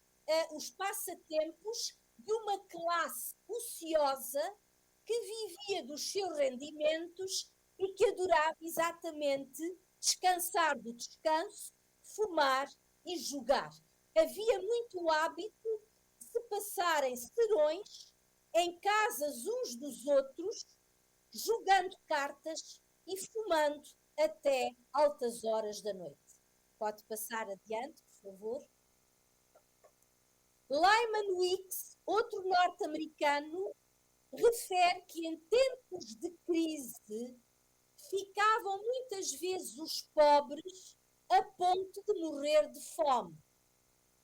B: os passatempos de uma classe ociosa que vivia dos seus rendimentos e que adorava exatamente descansar do descanso, fumar e jogar. Havia muito hábito de se passarem serões em casas uns dos outros, jogando cartas e fumando até altas horas da noite. Pode passar adiante, por favor. Lyman Weeks, outro norte-americano, refere que em tempos de crise ficavam muitas vezes os pobres a ponto de morrer de fome,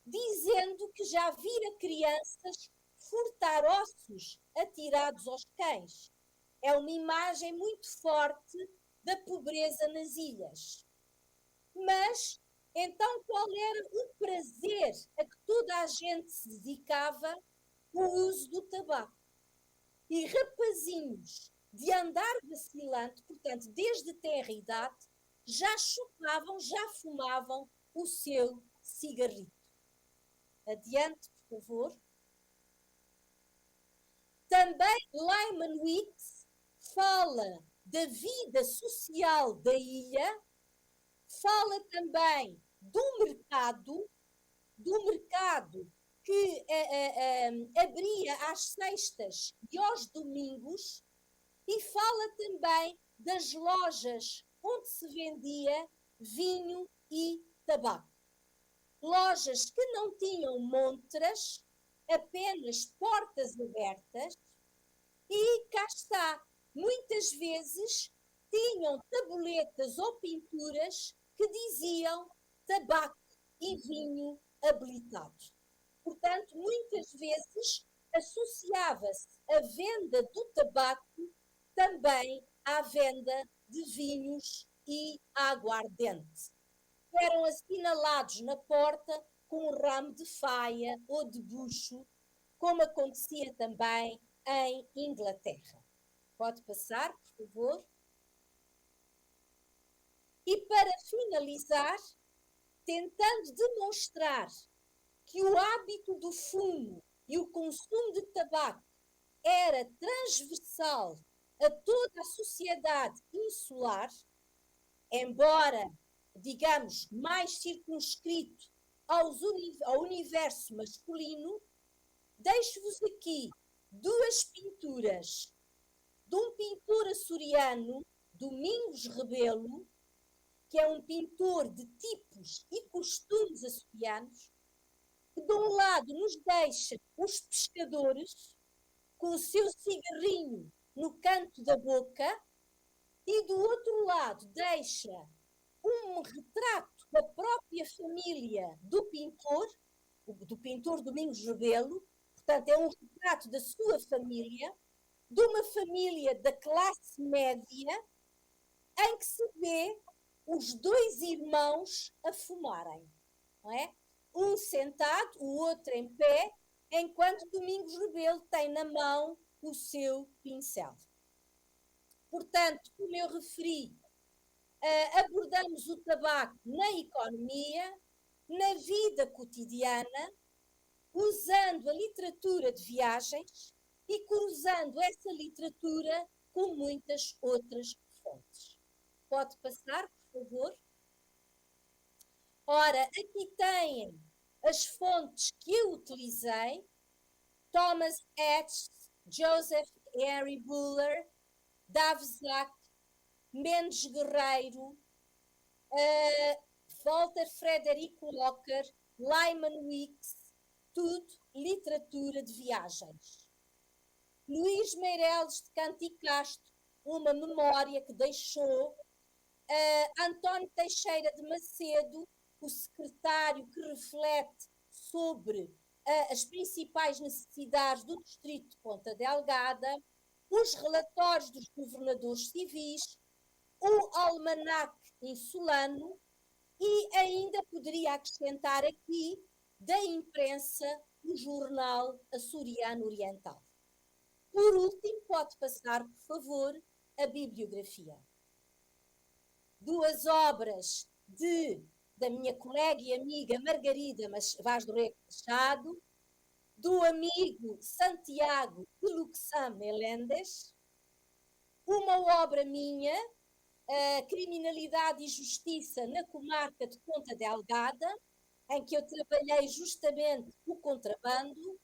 B: dizendo que já vira crianças furtar ossos atirados aos cães. É uma imagem muito forte da pobreza nas ilhas. Mas, então, qual era o prazer a que toda a gente se dedicava? O uso do tabaco. E rapazinhos de andar vacilante, portanto, desde tenra idade, já chupavam, já fumavam o seu cigarrito. Adiante, por favor. Também Lyman Weeks fala da vida social da ilha, fala também do mercado que abria às sextas e aos domingos, e fala também das lojas onde se vendia vinho e tabaco. Lojas que não tinham montras, apenas portas abertas, e cá está, muitas vezes tinham tabuletas ou pinturas que diziam tabaco e vinho habilitados. Portanto, muitas vezes associava-se a venda do tabaco também à venda de vinhos e aguardente. Eram assinalados na porta com um ramo de faia ou de bucho, como acontecia também em Inglaterra. Pode passar, por favor. E para finalizar, tentando demonstrar que o hábito do fumo e o consumo de tabaco era transversal a toda a sociedade insular, embora, digamos, mais circunscrito ao universo masculino, deixo-vos aqui duas pinturas de um pintor açoriano, Domingos Rebelo, que é um pintor de tipos e costumes açorianos, que de um lado nos deixa os pescadores com o seu cigarrinho no canto da boca e do outro lado deixa um retrato da própria família do pintor Domingos Rebelo, portanto é um retrato da sua família, de uma família da classe média, em que se vê os dois irmãos a fumarem, não é? Um sentado, o outro em pé, enquanto Domingos Rebelo tem na mão o seu pincel. Portanto, como eu referi, abordamos o tabaco na economia, na vida cotidiana, usando a literatura de viagens e cruzando essa literatura com muitas outras fontes. Pode passar, por favor? Ora, aqui têm as fontes que eu utilizei: Thomas Edge, Joseph Henry Buller, Davzac, Mendes Guerreiro, Walter Frederick Walker, Lyman Weeks, tudo literatura de viagens. Luís Meireles de Canticastro, uma memória que deixou. António Teixeira de Macedo, o secretário que reflete sobre as principais necessidades do distrito de Ponta Delgada, os relatórios dos governadores civis, o almanaque insulano e ainda poderia acrescentar aqui da imprensa o jornal Açoriano Oriental. Por último, pode passar, por favor, a bibliografia. Duas obras da minha colega e amiga Margarida Vaz do Rego Machado, do amigo Santiago de Luxam Meléndez, uma obra minha, Criminalidade e Justiça na Comarca de Ponta Delgada, em que eu trabalhei justamente o contrabando,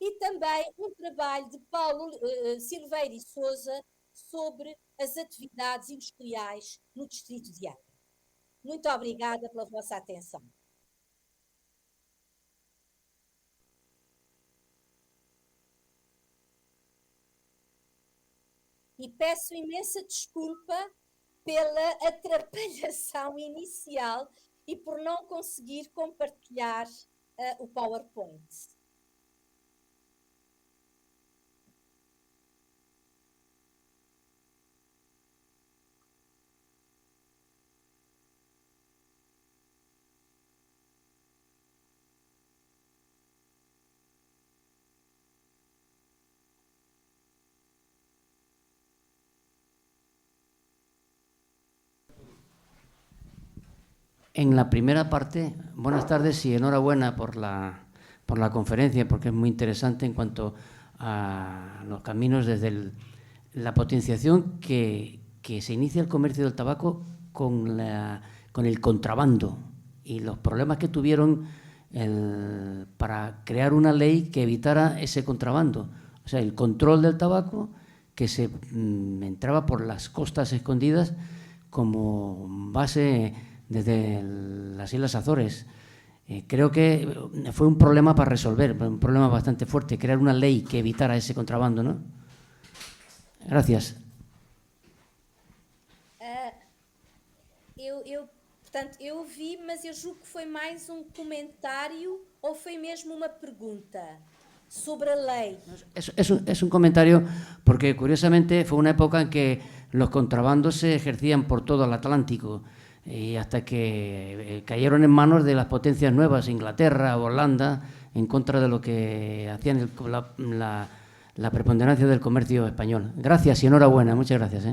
B: e também um trabalho de Paulo Silveira e Sousa sobre as atividades industriais no distrito de Angra. Muito obrigada pela vossa atenção. E peço imensa desculpa pela atrapalhação inicial e por não conseguir compartilhar o PowerPoint.
C: En la primera parte, buenas tardes y enhorabuena por la conferencia, porque es muy interesante en cuanto a los caminos desde la potenciación que se inicia el comercio del tabaco con el contrabando y los problemas que tuvieron para crear una ley que evitara ese contrabando. O sea, el control del tabaco que se entraba por las costas escondidas como base desde las Islas Azores. Creo que fue un problema para resolver, un problema bastante fuerte, crear una ley que evitara ese contrabando, ¿no? Gracias.
B: Portanto, eu ouvi, mas eu julgo que foi mais um comentário ou foi mesmo uma pergunta sobre a ley.
C: Es un comentario porque curiosamente fue una época en que los contrabandos se ejercían por todo el Atlántico y hasta que cayeron en manos de las potencias nuevas, Inglaterra, Holanda, en contra de lo que hacían la preponderancia del comercio español. Gracias y enhorabuena, muchas gracias.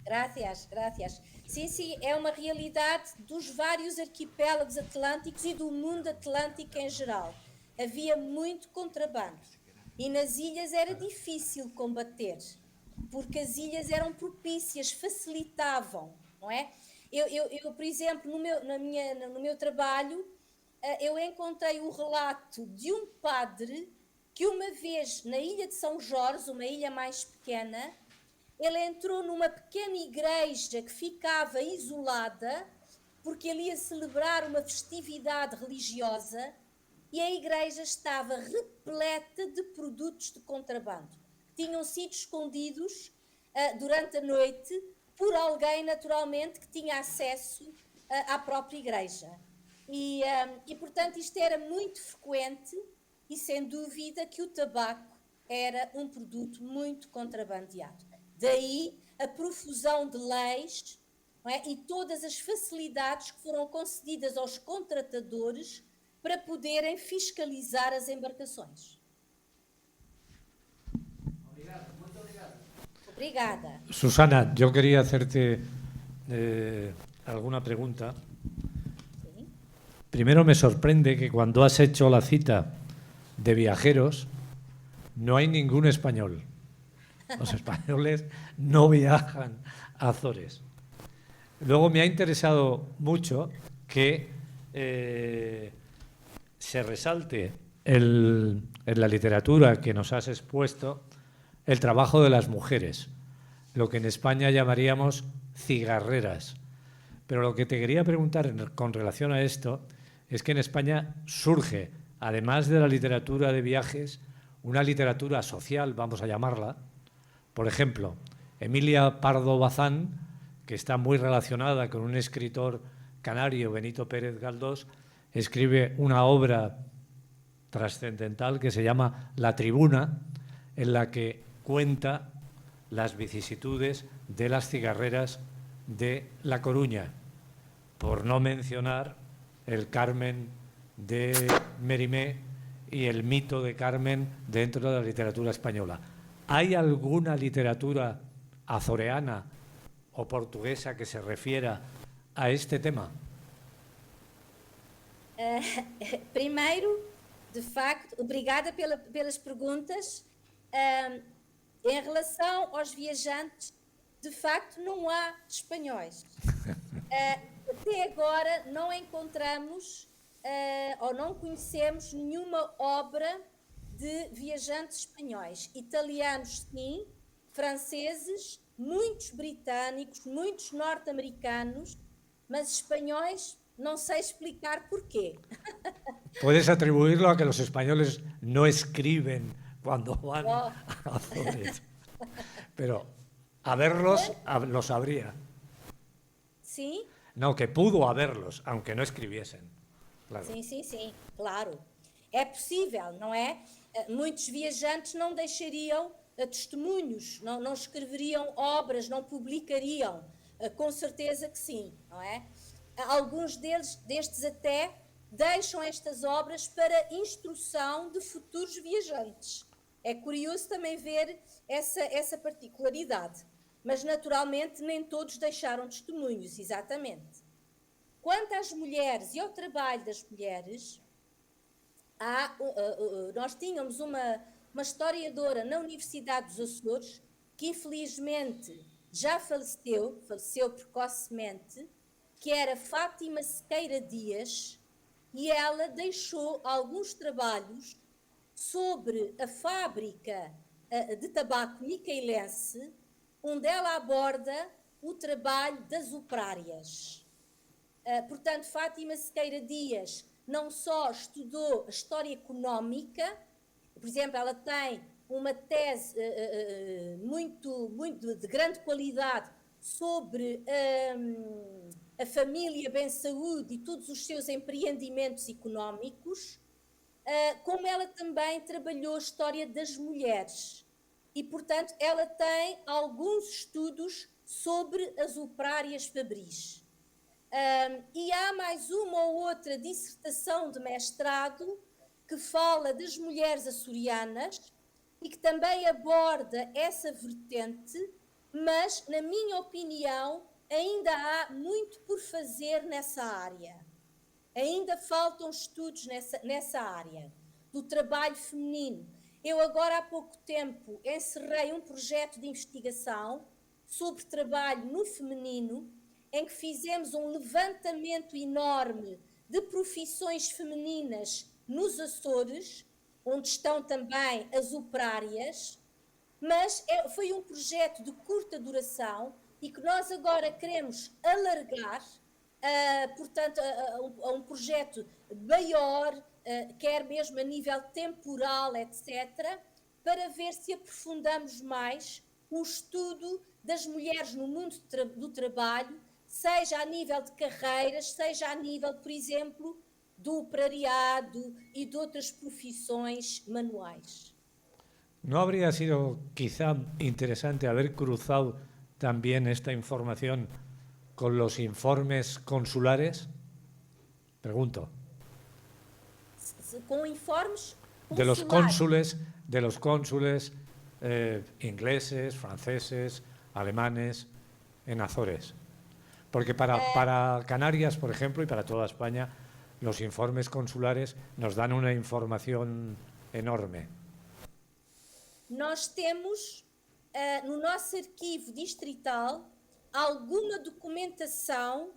B: Gracias. Sim, é uma realidade dos vários arquipélagos atlânticos e do mundo atlântico em geral. Havia muito contrabando e nas ilhas era difícil combater, porque as ilhas eram propícias, facilitavam, não é? Eu por exemplo, no meu trabalho, eu encontrei o relato de um padre que uma vez na ilha de São Jorge, uma ilha mais pequena, ele entrou numa pequena igreja que ficava isolada, porque ele ia celebrar uma festividade religiosa e a igreja estava repleta de produtos de contrabando, que tinham sido escondidos durante a noite por alguém, naturalmente, que tinha acesso à própria igreja. E, portanto, isto era muito frequente e, sem dúvida, que o tabaco era um produto muito contrabandeado. Daí a profusão de leis, não é? E todas as facilidades que foram concedidas aos contratadores para poderem fiscalizar as embarcações. Obrigada.
A: Susana, yo quería hacerte alguna pregunta.
B: Sí.
A: Primero me sorprende que cuando has hecho la cita de viajeros no hay ningún español. Los españoles no viajan a Azores. Luego me ha interesado mucho que se resalte en la literatura que nos has expuesto el trabajo de las mujeres, lo que en España llamaríamos cigarreras. Pero lo que te quería preguntar con relación a esto es que en España surge, además de la literatura de viajes, una literatura social, vamos a llamarla. Por ejemplo, Emilia Pardo Bazán, que está muy relacionada con un escritor canario, Benito Pérez Galdós, escribe una obra trascendental que se llama La Tribuna, en la que cuenta las vicisitudes de las cigarreras de La Coruña, por no mencionar el Carmen de Mérimée y el mito de Carmen dentro de la literatura española. ¿Hay alguna literatura azoreana o portuguesa que se refiera a este tema?
B: Primeiro, de facto, obrigada pelas perguntas. Em relação aos viajantes, de facto, não há espanhóis. Até agora não encontramos ou não conhecemos nenhuma obra de viajantes espanhóis. Italianos, sim, franceses, muitos britânicos, muitos norte-americanos, mas espanhóis no sé explicar por qué.
A: Puedes atribuirlo a que los españoles no escriben cuando van a Azores. Pero haberlos los habría.
B: ¿Sí?
A: No, que pudo haberlos, aunque no escribiesen. Claro.
B: Sim, claro. É possível, não é? Muitos viajantes não deixariam testemunhos, não escreveriam obras, não publicariam. Com certeza que sim, não é? Alguns destes até deixam estas obras para instrução de futuros viajantes. É curioso também ver essa particularidade. Mas, naturalmente, nem todos deixaram testemunhos, exatamente. Quanto às mulheres e ao trabalho das mulheres, nós tínhamos uma historiadora na Universidade dos Açores que, infelizmente, já faleceu precocemente, que era Fátima Sequeira Dias, e ela deixou alguns trabalhos sobre a fábrica de tabaco micaelense, onde ela aborda o trabalho das operárias. Portanto, Fátima Sequeira Dias não só estudou a história económica, por exemplo, ela tem uma tese muito de grande qualidade sobre a família Ben Saúde e todos os seus empreendimentos económicos, como ela também trabalhou a história das mulheres. E, portanto, ela tem alguns estudos sobre as operárias fabris. E há mais uma ou outra dissertação de mestrado que fala das mulheres açorianas e que também aborda essa vertente, mas, na minha opinião, ainda há muito por fazer nessa área. Ainda faltam estudos nessa área do trabalho feminino. Eu agora há pouco tempo encerrei um projeto de investigação sobre trabalho no feminino, em que fizemos um levantamento enorme de profissões femininas nos Açores, onde estão também as operárias, mas foi um projeto de curta duração e que nós agora queremos alargar, portanto, a um projeto maior, quer mesmo a nível temporal, etc., para ver se aprofundamos mais o estudo das mulheres no mundo do trabalho, seja a nível de carreiras, seja a nível, por exemplo, do operariado e de outras profissões manuais.
A: ¿No habría sido quizá interesante haber cruzado también esta información con los informes consulares? Pregunto.
B: ¿Con informes
A: consulares? De los cónsules ingleses, franceses, alemanes en Azores. Porque para Canarias, por ejemplo, y para toda España, los informes consulares nos dan una información enorme.
B: Nós temos no nosso arquivo distrital alguma documentação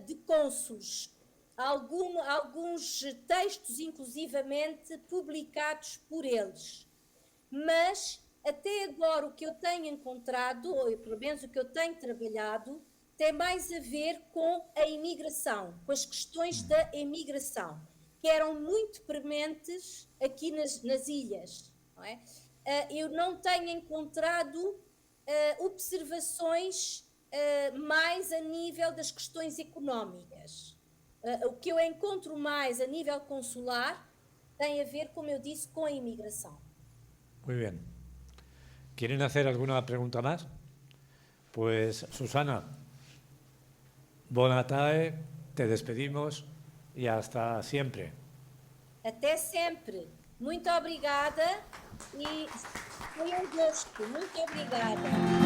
B: de cônsules, alguns textos inclusivamente publicados por eles, mas até agora o que eu tenho encontrado, ou pelo menos o que eu tenho trabalhado, tem mais a ver com a imigração, com as questões da imigração, que eram muito prementes aqui nas ilhas, não é? Eu não tenho encontrado observações mais a nível das questões económicas. O que eu encontro mais a nível consular tem a ver, como eu disse, com a imigração.
A: Muy bien. ¿Quieren hacer alguna pregunta más? Pues, Susana, Bonatae, te despedimos y hasta siempre.
B: Até sempre. Muito obrigada e foi um gosto. Muito obrigada.